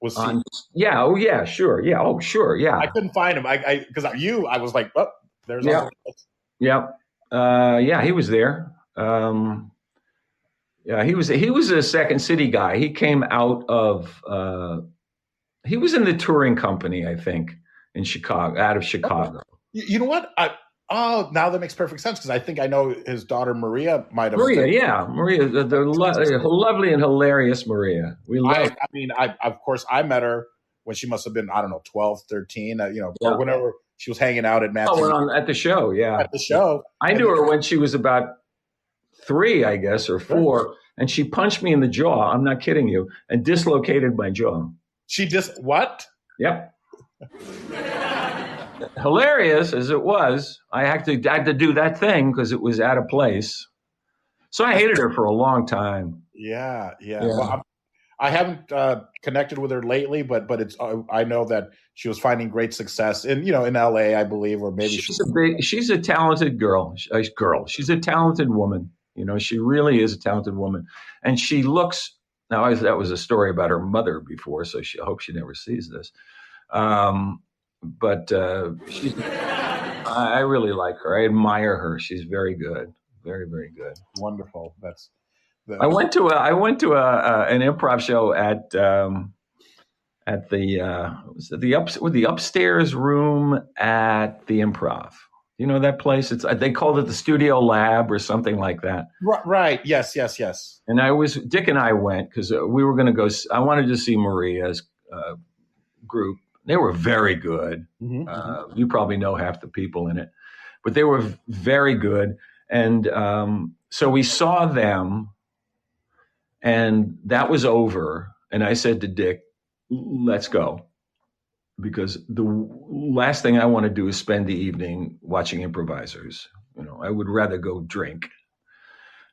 was he? Yeah, oh yeah, sure, yeah, oh sure, yeah. I couldn't find him. I was like, oh, there's yeah, he was there. Yeah, he was a Second City guy. He came out of he was in the touring company, I think, in Chicago, out of Chicago. You know what? Now that makes perfect sense, because I think I know his daughter Maria might have. Maria, the lovely and hilarious Maria. Of course, I met her when she must have been, I don't know, 12, 13, or whenever she was hanging out at MADtv. At the show, yeah. At the show. I knew her when she was about 3, I guess, or 4, and she punched me in the jaw. I'm not kidding you, and dislocated my jaw. She just what? Yep. Hilarious as it was, I had to do that thing because it was out of place. So I hated her for a long time. Yeah. Well, I haven't connected with her lately, but it's I know that she was finding great success in LA, I believe, or maybe she's a talented girl. She's a talented woman. She really is a talented woman, and she looks. Now that was a story about her mother before, so I hope she never sees this. But I really like her. I admire her. She's very good, very, very good. Wonderful. I went to an improv show at the upstairs room at the Improv. You know that place? They called it the Studio Lab or something like that. Right. Yes. And Dick and I went because we were going to go. I wanted to see Maria's group. They were very good. Mm-hmm. You probably know half the people in it, but they were very good. And so we saw them, and that was over. And I said to Dick, let's go. Because the last thing I want to do is spend the evening watching improvisers. I would rather go drink.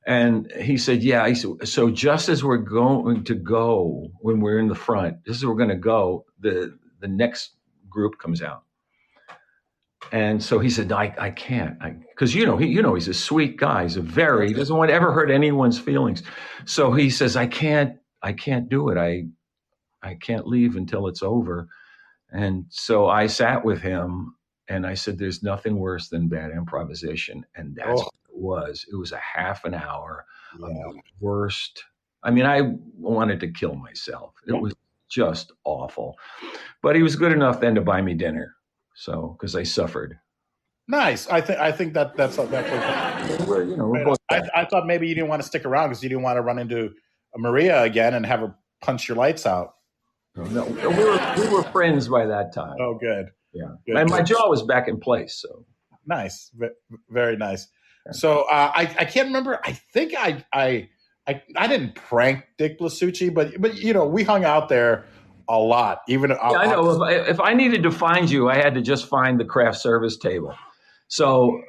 And he said, yeah. He said, so just as we're going to go, when we're in the front, just as we're going to go, the next group comes out. And so he said, I can't, because he's a sweet guy. He doesn't want to ever hurt anyone's feelings. So he says, I can't do it. I can't leave until it's over. And so I sat with him and I said, there's nothing worse than bad improvisation. And that's what it was. It was a half an hour of the worst. I mean, I wanted to kill myself. It was just awful. But he was good enough then to buy me dinner. So, because I suffered. Nice. I think that's we're both. I thought maybe you didn't want to stick around because you didn't want to run into Maria again and have her punch your lights out. No, we were friends by that time. Oh, good. Yeah, good, and my jaw was back in place. So nice, very nice. Yeah. So I can't remember. I think I didn't prank Dick Blasucci, but we hung out there a lot. Even I know if I needed to find you, I had to just find the craft service table. So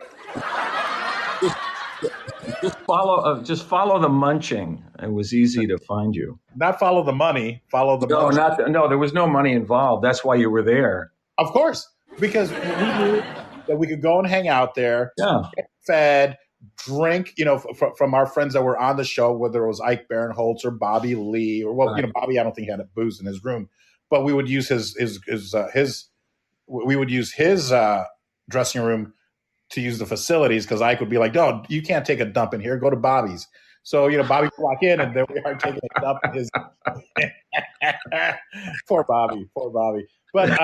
just follow the munching. It was easy to find you. Not follow the money. Follow the munching. No. There was no money involved. That's why you were there. Of course, because we knew that we could go and hang out there. Yeah. Get fed, drink. From our friends that were on the show, whether it was Ike Barinholtz or Bobby Lee, or Bobby, I don't think he had a booze in his room, but we would use his dressing room to use the facilities because Ike would be like, no, you can't take a dump in here. Go to Bobby's. So, Bobby would walk in and then we are taking a dump in his. Poor Bobby. But,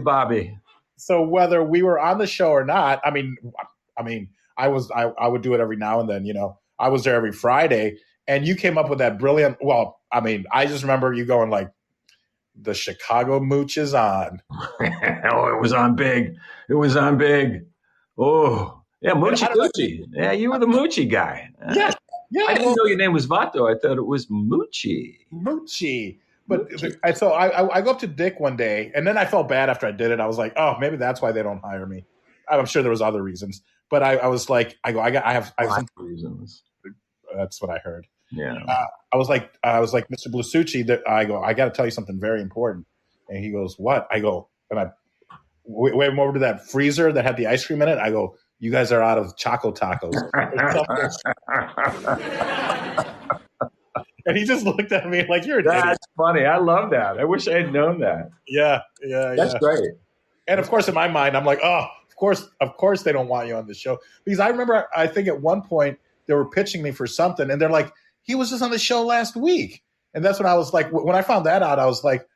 Bobby. So whether we were on the show or not, I mean, I would do it every now and then, I was there every Friday and you came up with that brilliant, I just remember you going like, the Chicago Mooch is on. It was on big. Oh, yeah, Moochie. Yeah, you were the Moochie guy. Yeah. I didn't know your name was Vato. I thought it was Moochie. But so I go up to Dick one day, and then I felt bad after I did it. I was like, oh, maybe that's why they don't hire me. I'm sure there was other reasons, but I was like, I have reasons. That's what I heard. Yeah. I was like, Mr. Blasucci, I got to tell you something very important. And he goes, what? I go, and I wave him over to that freezer that had the ice cream in it. I go, you guys are out of Choco Tacos. And he just looked at me like, you're an idiot. That's funny. I love that. I wish I had known that. Yeah. That's great. And of course, in my mind, I'm like, oh, of course they don't want you on the show. Because I remember, I think at one point they were pitching me for something and they're like, he was just on the show last week. And that's when I was like, when I found that out, I was like,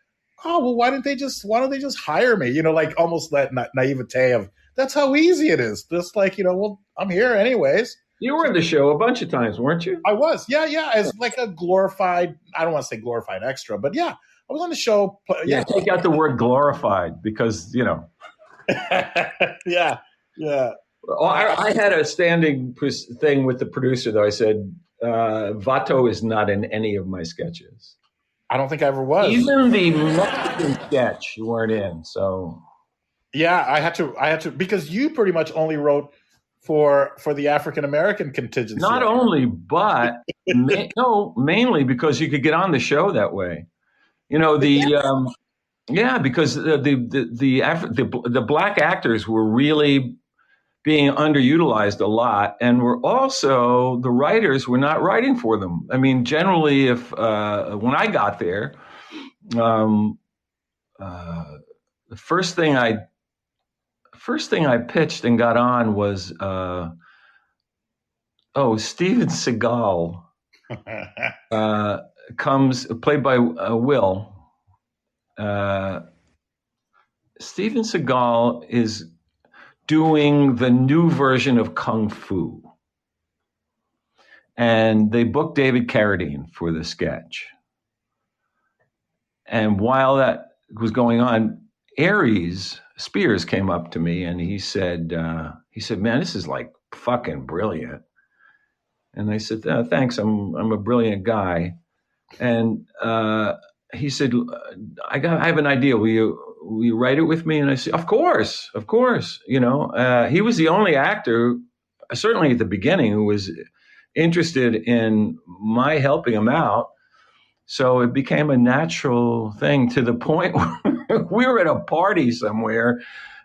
oh, well, why don't they just hire me? Like almost that naivete of, that's how easy it is. Just like, well, I'm here anyways. You were in the show a bunch of times, weren't you? I was. Yeah. As like a glorified, I don't want to say glorified extra, but yeah, I was on the show. Yeah, take out the word glorified because, Yeah. Well, I had a standing thing with the producer, though. I said, Vato is not in any of my sketches. I don't think I ever was. Even the Mexican sketch you weren't in, so. Yeah, I had to, because you pretty much only wrote for the African American contingency. Not only, but mainly because you could get on the show that way. Because the black actors were really being underutilized a lot, and the writers were not writing for them. I mean, generally, if when I got there, the first thing I pitched and got on was Steven Seagal comes, played by Will. Steven Seagal is doing the new version of Kung Fu. And they booked David Carradine for the sketch. And while that was going on, Spears came up to me and he said, man, this is like fucking brilliant. And I said, thanks, I'm a brilliant guy. And he said, I have an idea. Will you write it with me? And I said, of course. He was the only actor, certainly at the beginning, who was interested in my helping him out. So it became a natural thing to the point where we were at a party somewhere,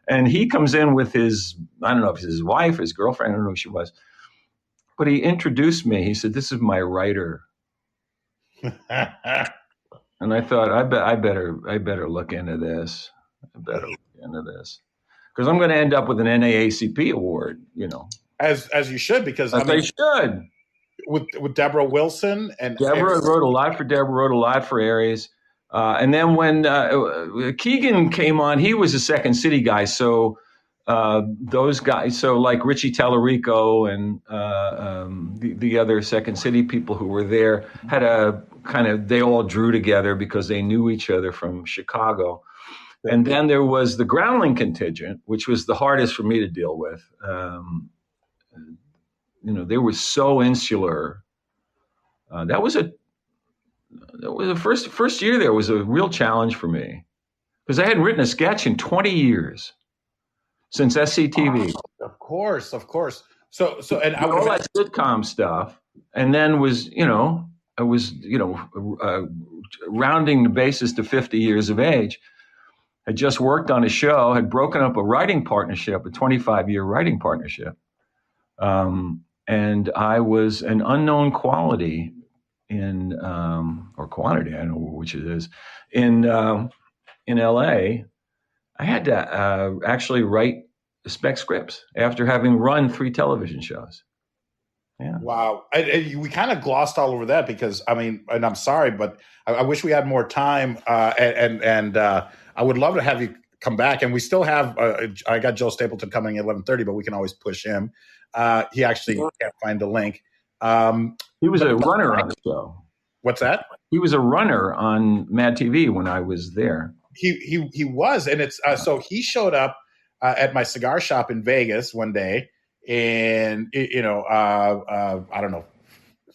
and he comes in with his, I don't know if it's his wife, his girlfriend, I don't know who she was, but he introduced me. He said, "This is my writer." And I thought, I better look into this. I better look into this, because I'm going to end up with an NAACP award, As you should, because they should. With Deborah Wilson and Deborah wrote a lot for Deborah, wrote a lot for Aries. And then when Keegan came on, he was a Second City guy. So those guys, so like Richie Tallarico and the other Second City people who were there had a kind of, they all drew together because they knew each other from Chicago. And then there was the Groundling contingent, which was the hardest for me to deal with. They were so insular. That was the first year there was a real challenge for me, because I hadn't written a sketch in 20 years since SCTV. Of course. So and all that sitcom stuff, and then I was rounding the bases to 50 years of age. Had just worked on a show, had broken up a writing partnership, a 25-year writing partnership. And I was an unknown quality or quantity, I don't know which it is, in LA. I had to actually write spec scripts after having run 3 television shows. Yeah. Wow. We kind of glossed all over that because, and I'm sorry, but I wish we had more time. And I would love to have you come back. And we still have, I got Joe Stapleton coming at 11:30, but we can always push him. He actually can't find the link. He was a runner on the show. What's that? He was a runner on MADtv when I was there. He was. And it's, so he showed up at my cigar shop in Vegas one day. And, I don't know,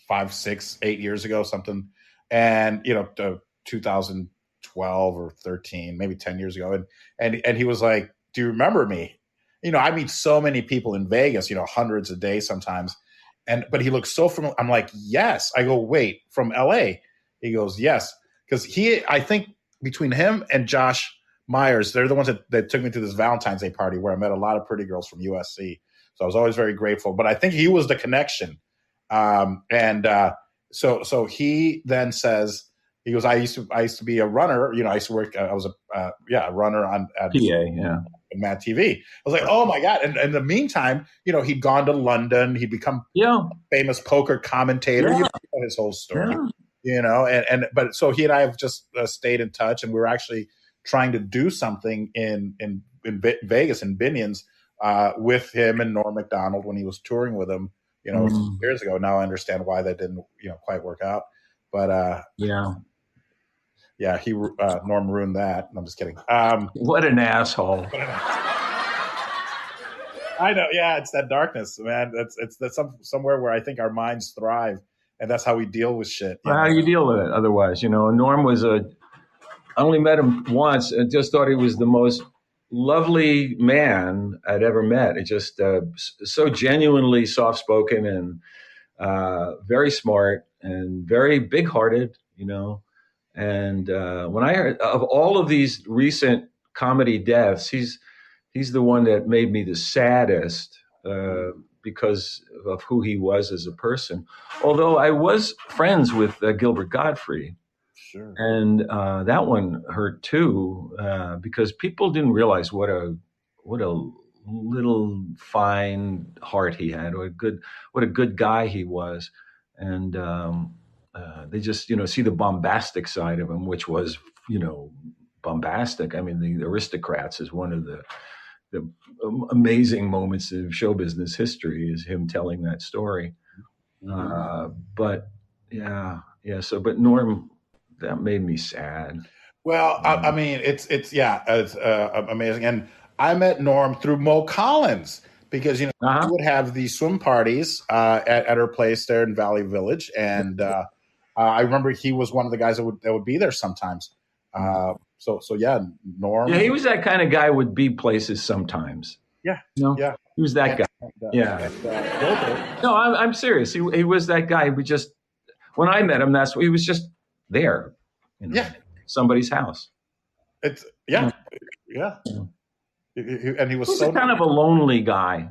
5, 6, 8 years ago, something. And, 2012 or 13, maybe 10 years ago. And he was like, "Do you remember me?" I meet so many people in Vegas, hundreds a day sometimes. But he looks so familiar. I'm like, "Yes." I go, "Wait, from LA?" He goes, "Yes." Because I think between him and Josh Myers, they're the ones that took me to this Valentine's Day party where I met a lot of pretty girls from USC. So I was always very grateful, but I think he was the connection. So he then says, he goes, I used to be a runner. I used to work, I was a runner on PA, MADtv. I was like, oh my God. And in the meantime, he'd gone to London, he'd become a famous poker commentator. You know his whole story, but so he and I have just stayed in touch, and we were actually trying to do something in Vegas in Binions, with him and Norm Macdonald when he was touring with him, years ago. Now I understand why that didn't, quite work out. But Norm ruined that. I'm just kidding. What an asshole! I know. Yeah, it's that darkness, man. That's somewhere where I think our minds thrive, and that's how we deal with shit. How do you deal with it otherwise? Norm was I only met him once and just thought he was the most lovely man I'd ever met. It just so genuinely soft-spoken and very smart and very big-hearted, And when I heard of all of these recent comedy deaths, he's the one that made me the saddest because of who he was as a person. Although I was friends with Gilbert Gottfried. Sure. And that one hurt too, because people didn't realize what a little fine heart he had, what a good guy he was, and they just see the bombastic side of him, which was bombastic. I mean, the Aristocrats is one of the amazing moments of show business history, is him telling that story. But Norm. That made me sad. Well, it's amazing. And I met Norm through Mo Collins because, she would have these swim parties at her place there in Valley Village. And I remember he was one of the guys that would be there sometimes. Norm. Yeah, he was that kind of guy who would be places sometimes. Yeah. Yeah. He was that guy. No, I'm serious. He was that guy. When I met him, he was just there, somebody's house. It's yeah. And he was so kind of a lonely guy,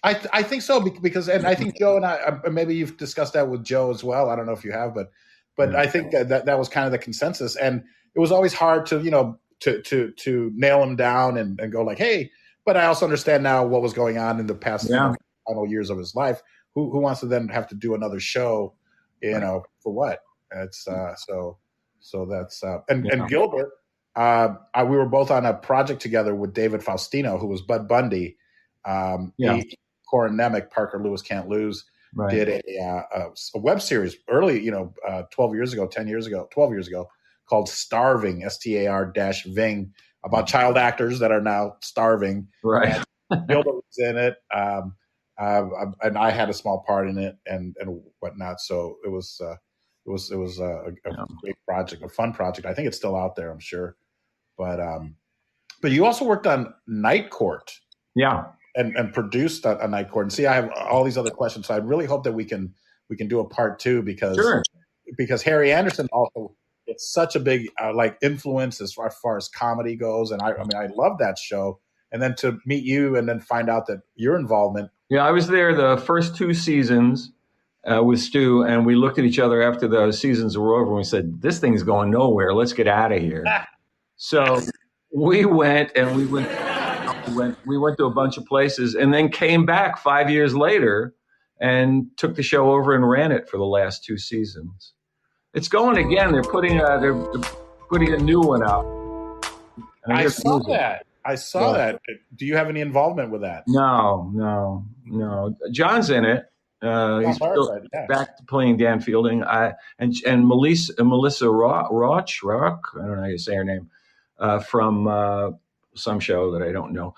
I think so, because, and I think Joe and I, maybe you've discussed that with Joe as well. I don't know if you have, but I think that was kind of the consensus, and it was always hard to to nail him down and go like, hey. But I also understand now what was going on in the past final years of his life. Who wants to then have to do another show, for what? It's so that's and Gilbert. We were both on a project together with David Faustino, who was Bud Bundy. Coronemic, Parker Lewis Can't Lose, did a web series early, 12 years ago, called Starving, STAR-Ving, about child actors that are now starving. Right. And Gilbert was in it, and I had a small part in it, and whatnot. So it was a great project, a fun project. I think it's still out there, I'm sure. But you also worked on Night Court. Yeah. And produced a Night Court. And see, I have all these other questions. So I really hope that we can do a part 2 because Harry Anderson also, it's such a big influence as far as comedy goes. And I love that show. And then to meet you and then find out that your involvement. Yeah, I was there the first 2 seasons with Stu, and we looked at each other after the seasons were over and we said, this thing's going nowhere. Let's get out of here. So we went to a bunch of places and then came back 5 years later and took the show over and ran it for the last 2 seasons. It's going again. They're putting a new one out. I saw that. Do you have any involvement with that? No. John's in it. He's back to playing Dan Fielding. And Melissa Roch, I don't know how you say her name, from some show that I don't know,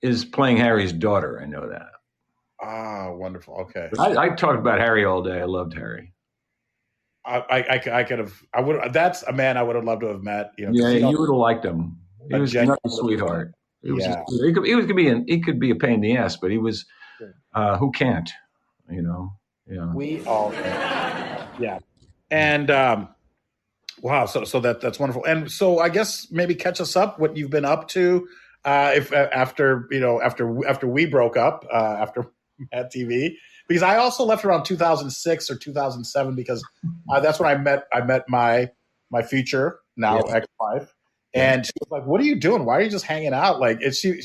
is playing Harry's daughter. I know that. Ah, wonderful. Okay. I talked about Harry all day. I loved Harry. I could have. I would. That's a man I would have loved to have met. You would have liked him. He was a sweetheart. He could be a pain in the ass, but he was. Who can't? Yeah. We all can. Yeah. And wow. So that's wonderful. And so I guess maybe catch us up what you've been up to. If after we broke up after MADtv, because I also left around 2006 or 2007 because that's when I met my future now ex-wife, and she was like, "What are you doing? Why are you just hanging out?" Like, she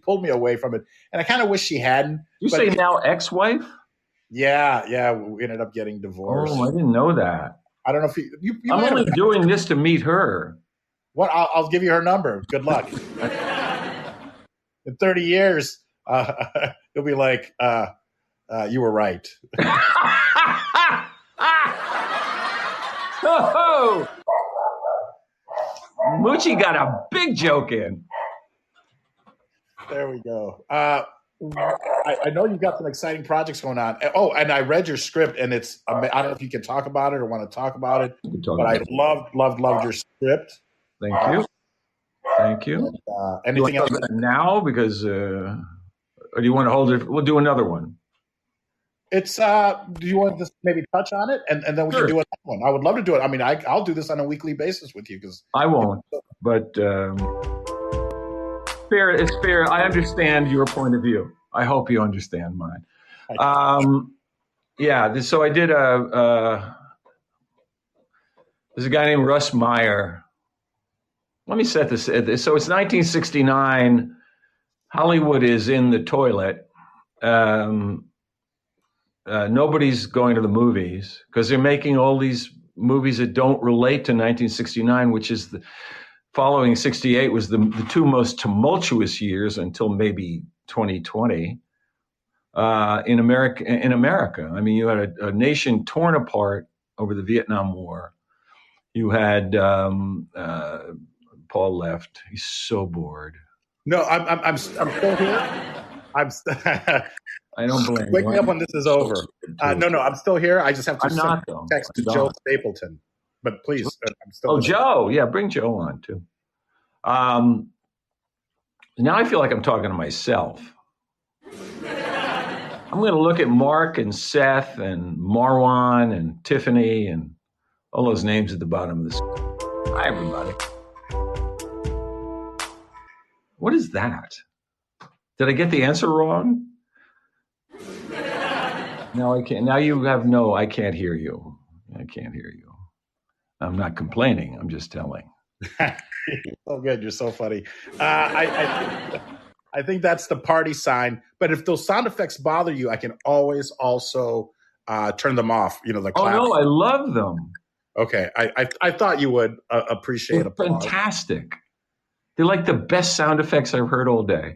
pulled me away from it, and I kind of wish she hadn't. You say now ex-wife? Yeah, we ended up getting divorced. Oh, I didn't know that. I don't know if you I'm only doing this to meet her. What? I'll give you her number. Good luck. In 30 years, you'll be like, you were right. Oh, Moochie got a big joke in. There we go. I know you've got some exciting projects going on. Oh, and I read your script, and it's, I don't know if you can talk about it or want to talk about it, but I loved your script. Thank you. Anything else now? Because, or do you want to hold it? We'll do another one. It's, do you want to just maybe touch on it? And then we can do another one. I would love to do it. I mean, I'll do this on a weekly basis with you. Because I won't, but it's fair. I understand your point of view. I hope you understand mine. So I did there's a guy named Russ Meyer. Let me set this. So it's 1969. Hollywood is in the toilet. Nobody's going to the movies because they're making all these movies that don't relate to 1969, which is following 68 was the two most tumultuous years until maybe 2020 in America. I mean, you had a nation torn apart over the Vietnam War. You had Paul left. He's so bored. No, I'm still here. I don't blame you. Wake me up when this is over. No, I'm still here. I just have to text to Joe Stapleton. But please, I'm still. Oh, here. Joe. Yeah, bring Joe on too. Now I feel like I'm talking to myself. I'm going to look at Mark and Seth and Marwan and Tiffany and All those names at the bottom of the screen. Hi, everybody. What is that? Did I get the answer wrong? No, I can't. Now you have no, I can't hear you. I can't hear you. I'm not complaining. I'm just telling. Oh, good. You're so funny. I think that's the party sign. But if those sound effects bother you, I can always also turn them off. You know, the clap. Oh, no, I love them. Okay. I thought you would appreciate it. Fantastic. They're like the best sound effects I've heard all day.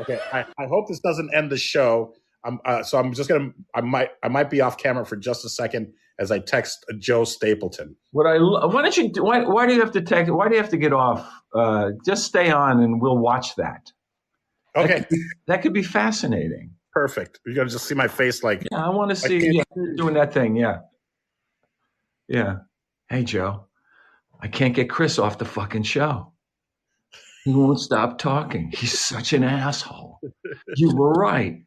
Okay, I hope this doesn't end the show. So I'm just gonna. I might be off camera for just a second as I text Joe Stapleton. Why don't you? Why do you have to text? Why do you have to get off? Just stay on, and we'll watch that. Okay, that could be fascinating. Perfect. You're gonna just see my face, like. Yeah, I want to see you doing that thing. Yeah. Hey, Joe, I can't get Chris off the fucking show. He won't stop talking. He's such an asshole. You were right.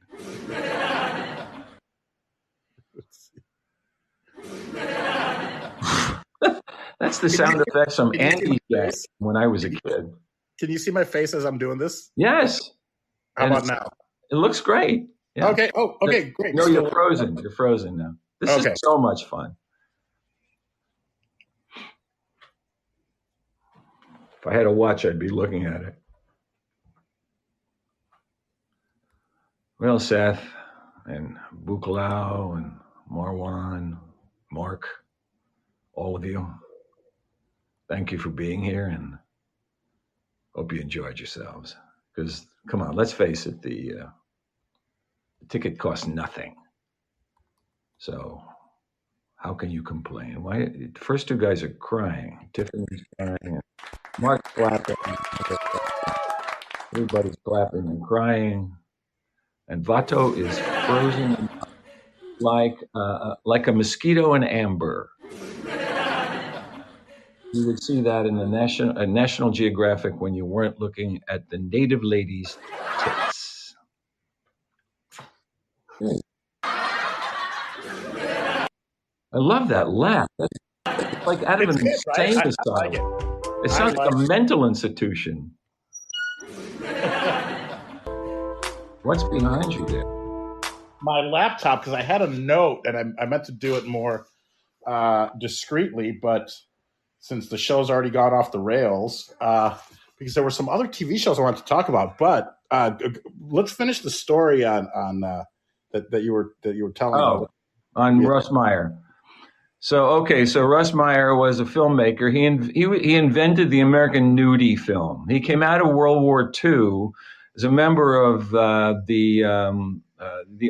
That's the sound effects from Andy's day when I was a kid. Can you see my face as I'm doing this? Yes. How about now? It looks great. Yeah. Okay. Oh, okay, great. No, you're frozen. You're frozen now. This is so much fun. If I had a watch, I'd be looking at it. Well, Seth and Bukalau and Marwan, Mark, all of you, thank you for being here, and hope you enjoyed yourselves. Because, come on, let's face it, the ticket costs nothing. So how can you complain? Why? The first two guys are crying. Tiffany's crying, and Mark's clapping. Everybody's clapping and crying. And Vato is frozen like a mosquito in amber. You would see that in the National Geographic when you weren't looking at the native ladies' tits. I love that laugh. It's like out of an insane asylum. It sounds like a mental institution. What's behind you there? My laptop, because I had a note and I meant to do it more discreetly, but since the show's already gone off the rails, because there were some other TV shows I wanted to talk about, but let's finish the story on that you were telling. Oh, on Russ Meyer. So Russ Meyer was a filmmaker. He invented the American nudie film. He came out of World War II as a member of the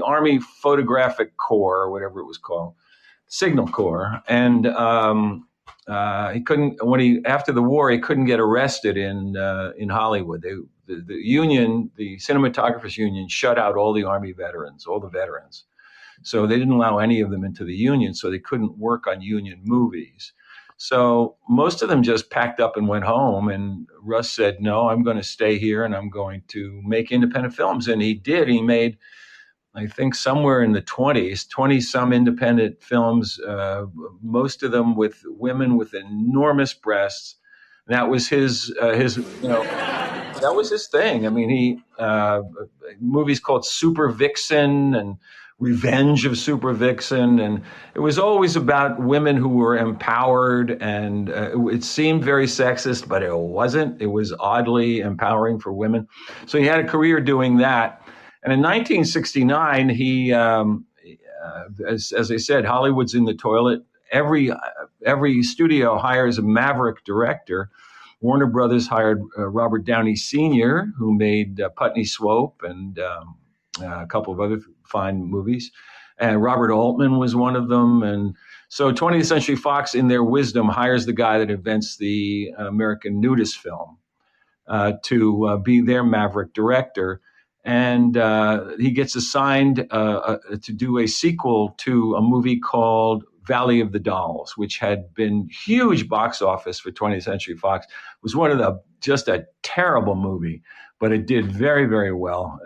Army Photographic Corps, or whatever it was called, Signal Corps, and he couldn't. After the war, he couldn't get arrested in Hollywood. The union, the cinematographers union, shut out all the Army veterans, all the veterans. So they didn't allow any of them into the union, so they couldn't work on union movies. So most of them just packed up and went home, and Russ said, no, I'm going to stay here and I'm going to make independent films. And he did. He made, I think, somewhere in the 20-some independent films, most of them with women with enormous breasts. And that was his that was his thing. I mean, he movies called Super Vixen and Revenge of Super Vixen, and it was always about women who were empowered, and it seemed very sexist, but it wasn't. It was oddly empowering for women. So he had a career doing that. And in 1969, he, as I said, Hollywood's in the toilet. Every studio hires a maverick director. Warner Brothers hired Robert Downey Sr., who made Putney Swope and a couple of other fine movies. And Robert Altman was one of them. And so 20th Century Fox, in their wisdom, hires the guy that invents the American nudist film to be their maverick director. And he gets assigned to do a sequel to a movie called Valley of the Dolls, which had been huge box office for 20th Century Fox. It was just a terrible movie, but it did very, very well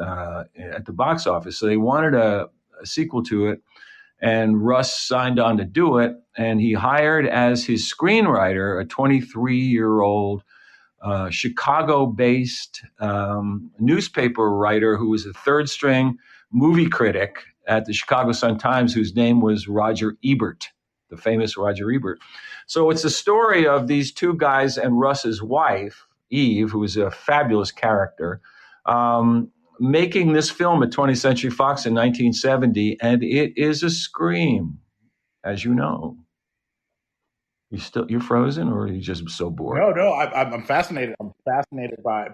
at the box office. So they wanted a sequel to it. And Russ signed on to do it, and he hired as his screenwriter a 23-year-old Chicago-based newspaper writer who was a third-string movie critic at the Chicago Sun-Times, whose name was Roger Ebert, the famous Roger Ebert. So it's a story of these two guys and Russ's wife, Eve, who is a fabulous character, making this film at 20th Century Fox in 1970, and it is a scream, as you know. You're frozen, or are you just so bored? No, I'm fascinated. I'm fascinated by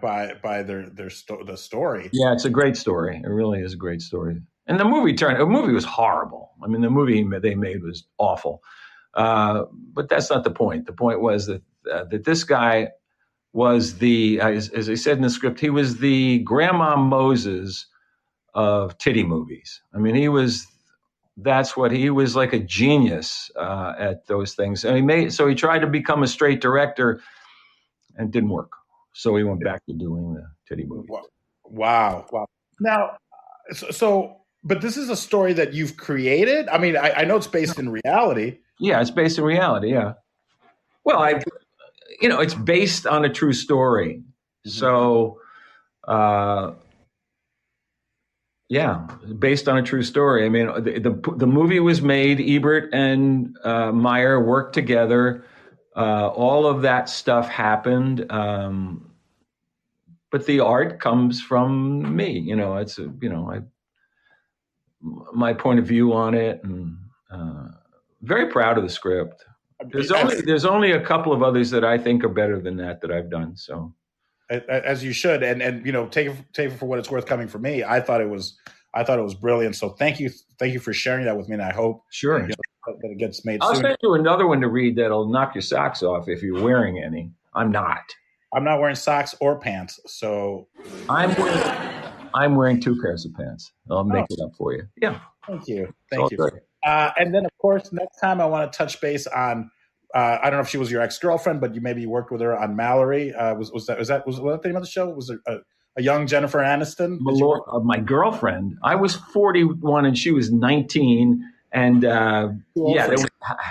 the story. Yeah, it's a great story. It really is a great story. And the movie was horrible. I mean, the movie they made was awful. But that's not the point. The point was that this guy was as I said in the script, he was the Grandma Moses of titty movies. I mean, he was like a genius at those things. And he tried to become a straight director and it didn't work. So he went back to doing the titty movies. Wow. Now, but this is a story that you've created? I mean, I know it's based in reality. Yeah, it's based in reality, yeah. Well, it's based on a true story. So, based on a true story. I mean, the movie was made, Ebert and Meyer worked together. All of that stuff happened. But the art comes from me. It's my point of view on it, and very proud of the script. There's only a couple of others that I think are better than that I've done. So, as you should, and take it for what it's worth. Coming from me, I thought it was brilliant. So thank you for sharing that with me, and I hope sure that it gets made. I'll soon. send you another one to read that'll knock your socks off if you're wearing any. I'm not wearing socks or pants, so I'm wearing two pairs of pants. I'll make it up for you. Yeah. Thank you. And then, of course, next time I want to touch base on. I don't know if she was your ex-girlfriend, but you worked with her on Mallory. Was that the name of the show? Was it a young Jennifer Aniston? My girlfriend. I was 41 and she was 19. And how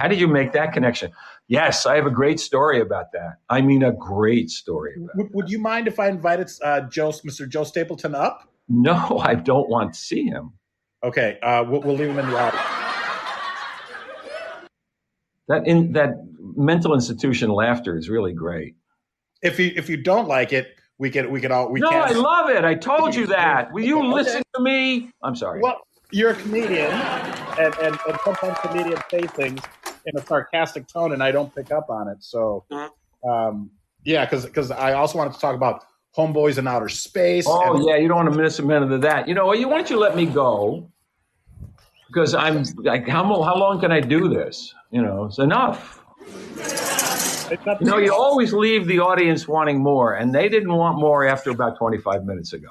did you make that connection? Yes, I have a great story about that. I mean, a great story. Would you mind if I invited Mr. Joe Stapleton up? No, I don't want to see him. Okay, we'll leave him in the audience. That mental institution laughter is really great. If you don't like it, we can all. I love it. I told you that. Will you listen to me? I'm sorry. Well, you're a comedian, and sometimes comedians say things in a sarcastic tone, and I don't pick up on it. So, because I also wanted to talk about Homeboys in Outer Space. Oh, you don't want to miss a minute of that. Why don't you let me go? Because I'm like, how long can I do this? It's enough. You always leave the audience wanting more, and they didn't want more after about 25 minutes ago.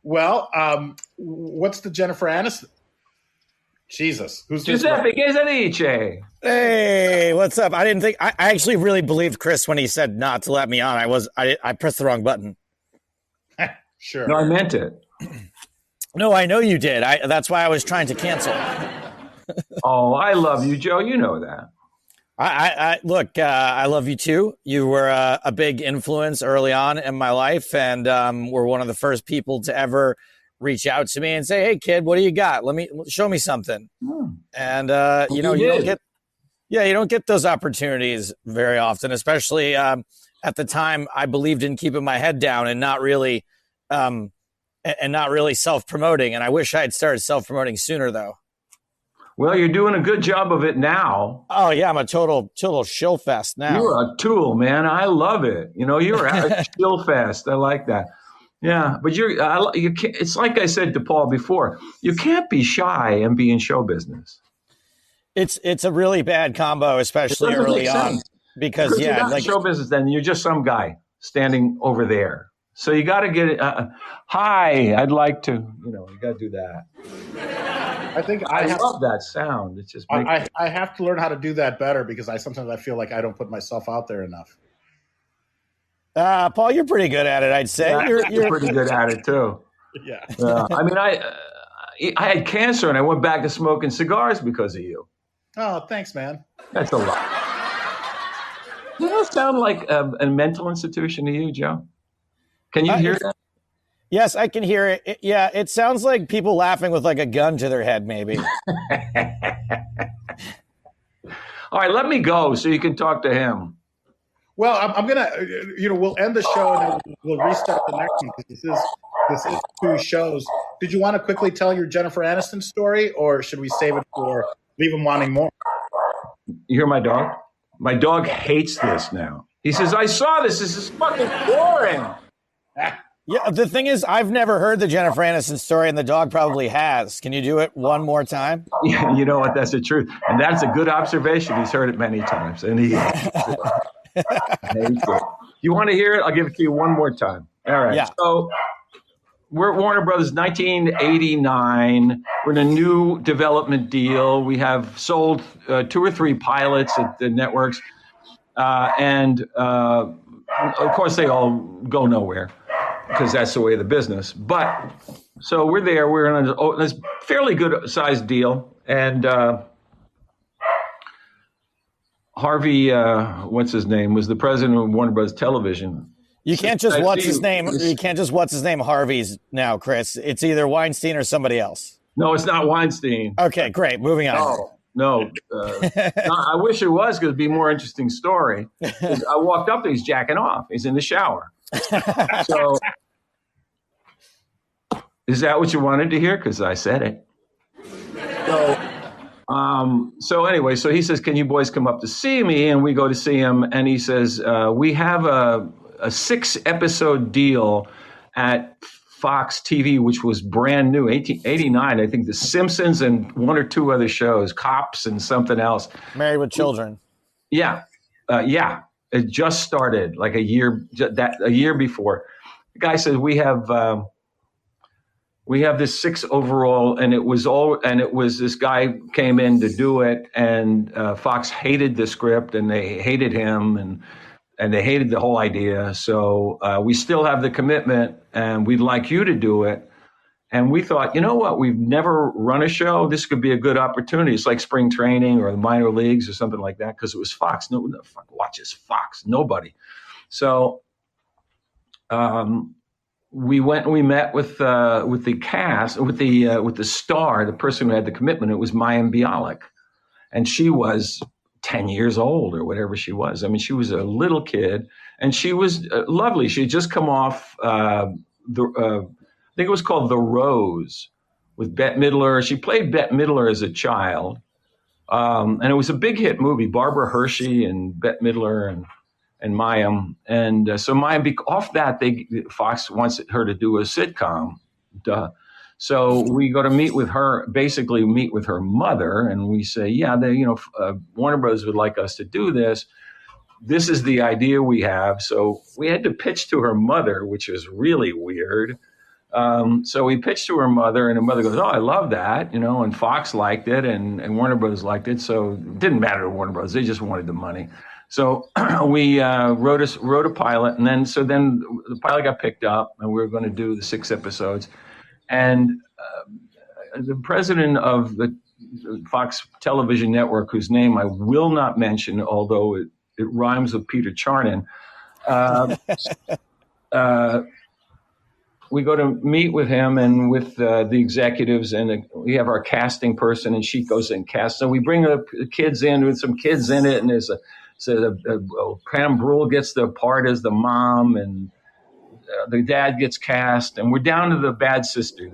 Well, what's the Jennifer Aniston? Jesus. Who's Giuseppe Gesarice? Hey, what's up? I actually really believed Chris when he said not to let me on. I pressed the wrong button. Sure. No, I meant it. No, I know you did. That's why I was trying to cancel. Oh, I love you, Joe. You know that. Look, I love you too. You were a big influence early on in my life, and were one of the first people to ever reach out to me and say, "Hey, kid, what do you got? Show me something." And you don't get those opportunities very often, especially at the time. I believed in keeping my head down and not really self-promoting. And I wish I had started self-promoting sooner, though. Well, you're doing a good job of it now. Oh, yeah. I'm a total shill fest now. You're a tool, man. I love it. You're a shill fest. I like that. Yeah. But you can't, it's like I said to Paul before, you can't be shy and be in show business. It's a really bad combo, especially early on. Because you're not in show business, then you're just some guy standing over there. So you got to get it. Hi, I'd like to, you got to do that. I think I love that sound. It's just I have to learn how to do that better because sometimes I feel like I don't put myself out there enough. Paul, you're pretty good at it, I'd say. Yeah, you're pretty good at it too. Yeah. I mean, I had cancer and I went back to smoking cigars because of you. Oh, thanks, man. That's a lot. Does that sound like a mental institution to you, Joe? Can you hear that? Yes, I can hear it. Yeah, it sounds like people laughing with like a gun to their head, maybe. All right, let me go so you can talk to him. Well, I'm gonna, we'll end the show and then we'll restart the next one because this is 2 shows. Did you want to quickly tell your Jennifer Aniston story, or should we save it for leave him wanting more? You hear my dog? My dog hates this now. He says, "I saw this. This is fucking boring." Yeah, the thing is, I've never heard the Jennifer Aniston story, and the dog probably has. Can you do it one more time? Yeah, you know what? That's the truth. And that's a good observation. He's heard it many times. And he hates it. You want to hear it? I'll give it to you one more time. All right. Yeah. So we're at Warner Brothers 1989. We're in a new development deal. We have sold 2 or 3 pilots at the networks. And of course, they all go nowhere, because that's the way of the business. But so we're there. We're in this fairly good sized deal. And Harvey, what's his name, was the president of Warner Bros. Television. You can't just what's his name. You can't just what's his name Harvey's now, Chris. It's either Weinstein or somebody else. No, it's not Weinstein. Okay, great. Moving on. No. I wish it was, because it'd be a more interesting story. I walked up and he's jacking off. He's in the shower. So is that what you wanted to hear? Because I said it. So anyway, so he says, "Can you boys come up to see me?" And we go to see him, and he says, "We have a 6-episode deal at Fox TV, which was brand new, 1889. I think The Simpsons and 1 or 2 other shows, Cops and something else. Married with Children." Yeah. It just started like a year before. The guy said, we have this 6 overall, and it was this guy came in to do it, and Fox hated the script, and they hated him, and they hated the whole idea. So we still have the commitment, and we'd like you to do it. And we thought, you know what? We've never run a show. This could be a good opportunity. It's like spring training or the minor leagues or something like that, because it was Fox. No one watches Fox. Nobody. So we went and we met with the cast, with the star, the person who had the commitment. It was Mayim Bialik, and she was 10 years old or whatever she was. I mean, she was a little kid, and she was lovely. She had just come off I think it was called The Rose with Bette Midler. She played Bette Midler as a child, and it was a big hit movie. Barbara Hershey and Bette Midler and Mayim, and so Mayim, off that, Fox wants her to do a sitcom. Duh. So we go to meet with her mother, and we say, yeah, Warner Bros. Would like us to do this. This is the idea we have. So we had to pitch to her mother, which is really weird. So we pitched to her mother, and her mother goes, "Oh, I love that," and Fox liked it, and Warner Bros. Liked it. So it didn't matter to Warner Bros. They just wanted the money. So we wrote a pilot, and then the pilot got picked up, and we were going to do the 6 episodes. And the president of the Fox Television Network, whose name I will not mention, although it rhymes with Peter Charnin, we go to meet with him and with the executives, and we have our casting person, and she goes and casts. So we bring the kids in with some kids in it, and there's Pam Brule gets the part as the mom, and the dad gets cast, and we're down to the bad sister,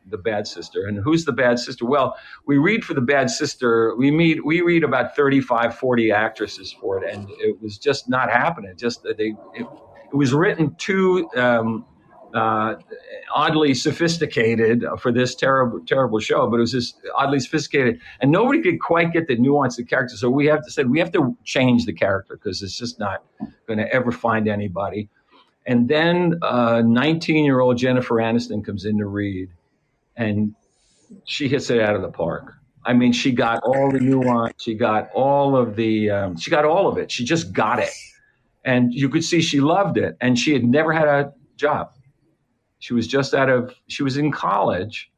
the bad sister. And who's the bad sister? Well, we read for the bad sister. We read about 35, 40 actresses for it, and it was just not happening. It was written too oddly sophisticated for this terrible show, but it was just oddly sophisticated, and nobody could quite get the nuance of the character. So we have to change the character, because it's just not going to ever find anybody. And then 19-year-old Jennifer Aniston comes in to read, and she hits it out of the park. I mean, she got all the nuance. She got all of it. She just got it. And you could see she loved it. And she had never had a job. She was in college,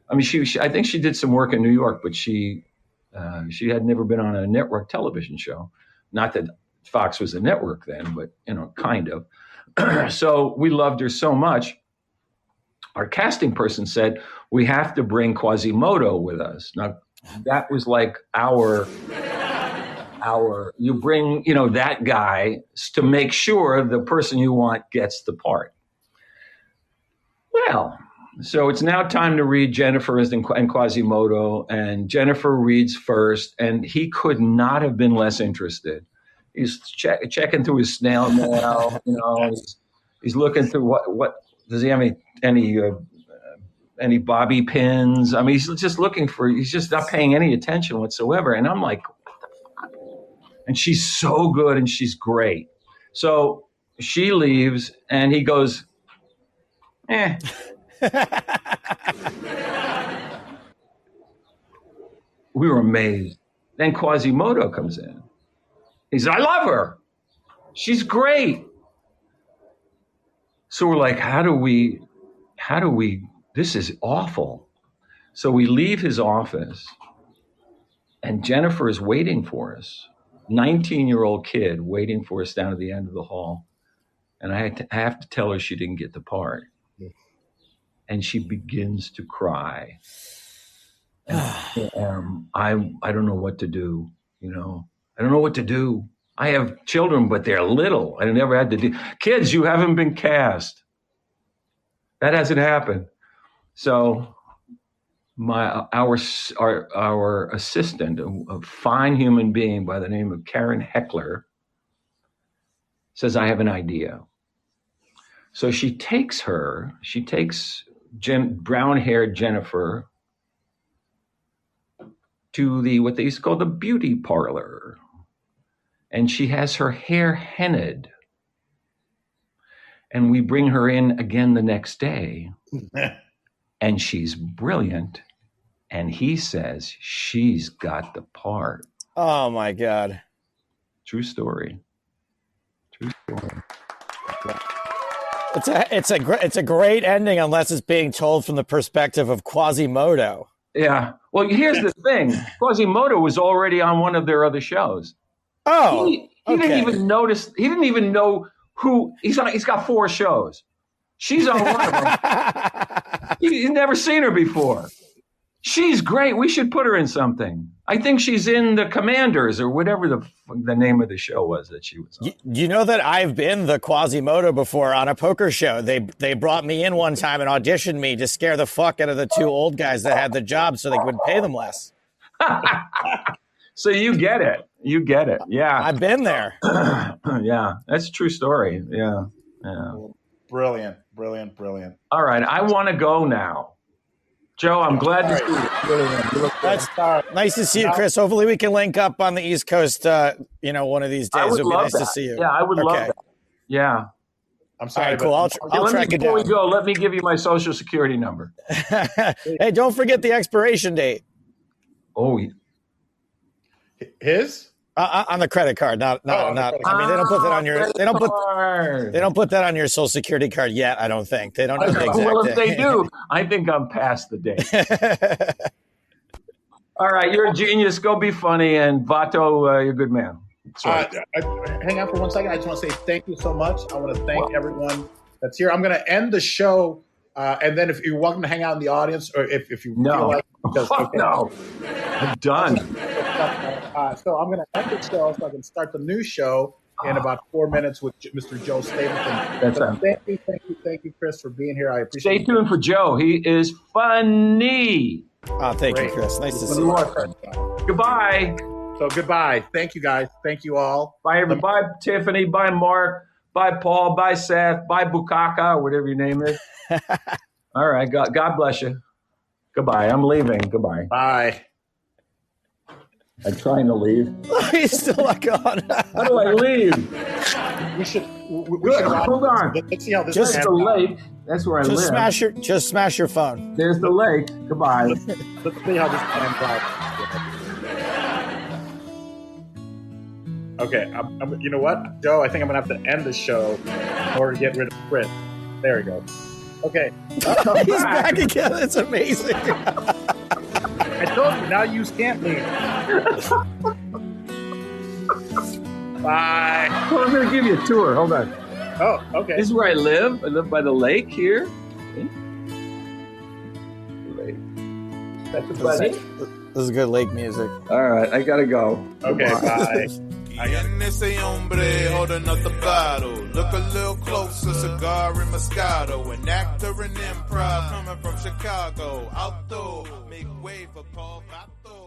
I mean, I think she did some work in New York, but she had never been on a network television show. Not that Fox was a network then, but, kind of. So we loved her so much. Our casting person said, we have to bring Quasimodo with us. Now, that was like you bring, that guy to make sure the person you want gets the part. Well, so it's now time to read Jennifer and Quasimodo, and Jennifer reads first, and he could not have been less interested. He's checking through his snail mail, he's looking through what does he have any bobby pins? I mean, he's just he's just not paying any attention whatsoever. And I'm like, what the fuck? And she's so good and she's great. So she leaves and he goes, eh. We were amazed. Then Quasimodo comes in. He said, I love her. She's great. So we're like, how do we, this is awful. So we leave his office and Jennifer is waiting for us. 19-year-old kid waiting for us down at the end of the hall. And I have to tell her she didn't get the part. And she begins to cry. And I don't know what to do, I don't know what to do. I have children, but they're little. I never had to do. Kids, you haven't been cast. That hasn't happened. So our assistant, a fine human being by the name of Karen Heckler, says, I have an idea. So she takes brown-haired Jennifer to what they used to call the beauty parlor. And she has her hair henna'd. And we bring her in again the next day. And she's brilliant. And he says, she's got the part. Oh, my God. True story. It's a great ending unless it's being told from the perspective of Quasimodo. Yeah. Well, here's the thing. Quasimodo was already on one of their other shows. Oh, he didn't even notice. He didn't even know who he's on. He's got 4 shows. She's on one of them. He's never seen her before. She's great. We should put her in something. I think she's in The Commanders or whatever the name of the show was that she was on. You know that I've been the Quasimodo before on a poker show. They brought me in one time and auditioned me to scare the fuck out of the 2 old guys that had the job so they would pay them less. So you get it. Yeah. I've been there. Yeah. That's a true story. Yeah. Brilliant. All right. I want to go now. Joe, I'm glad to see you. That's nice to see you, Chris. Hopefully we can link up on the East Coast, one of these days. It would be nice to see you. Yeah, I would love that. Yeah. I'm sorry. All right, cool. I'll track it down. Before we go, let me give you my Social Security number. Hey, don't forget the expiration date. Oh, his? On the credit card, not. I mean, they don't put that on your. They don't put that on your Social Security card yet. I don't think they don't know the exact Well, if they do, I think I'm past the date. All right, you're a genius. Go be funny, and Vato, you're a good man. Hang on for 1 second. I just want to say thank you so much. I want to thank everyone that's here. I'm going to end the show, and then if you're welcome to hang out in the audience, or if you feel like, no, I'm done. So I'm going to end the show so I can start the new show in about 4 minutes with Mr. Joe Stapleton. Thank you, Chris, for being here. I appreciate it. Stay tuned for Joe. He is funny. Oh, thank you, Chris. Nice to see you. Goodbye. So goodbye. Thank you, guys. Thank you all. Bye, everybody. Bye, Tiffany. Bye, Mark. Bye, Paul. Bye, Seth. Bye, Bukaka, or whatever your name is. All right. God bless you. Goodbye. I'm leaving. Goodbye. Bye. I'm trying to leave. He's still not gone. How do I leave? We should hold on. Let's see how this Just the lake. That's where I live. Just smash your phone. There's the lake. Goodbye. Let's see how this pans out. Okay, you know what, Joe? I think I'm gonna have to end the show in order to get rid of Chris. There we go. Okay. He's back again. It's amazing. I told you, now you can't leave. Bye. Well, I'm going to give you a tour. Hold on. Oh, okay. This is where I live. I live by the lake here. Lake. This is good lake music. All right, I got to go. Okay, bye. And ese hombre holding up the bottle. Look a little closer, cigar and Moscato. An actor in improv coming from Chicago. Outdoor, make way for Paul Vato.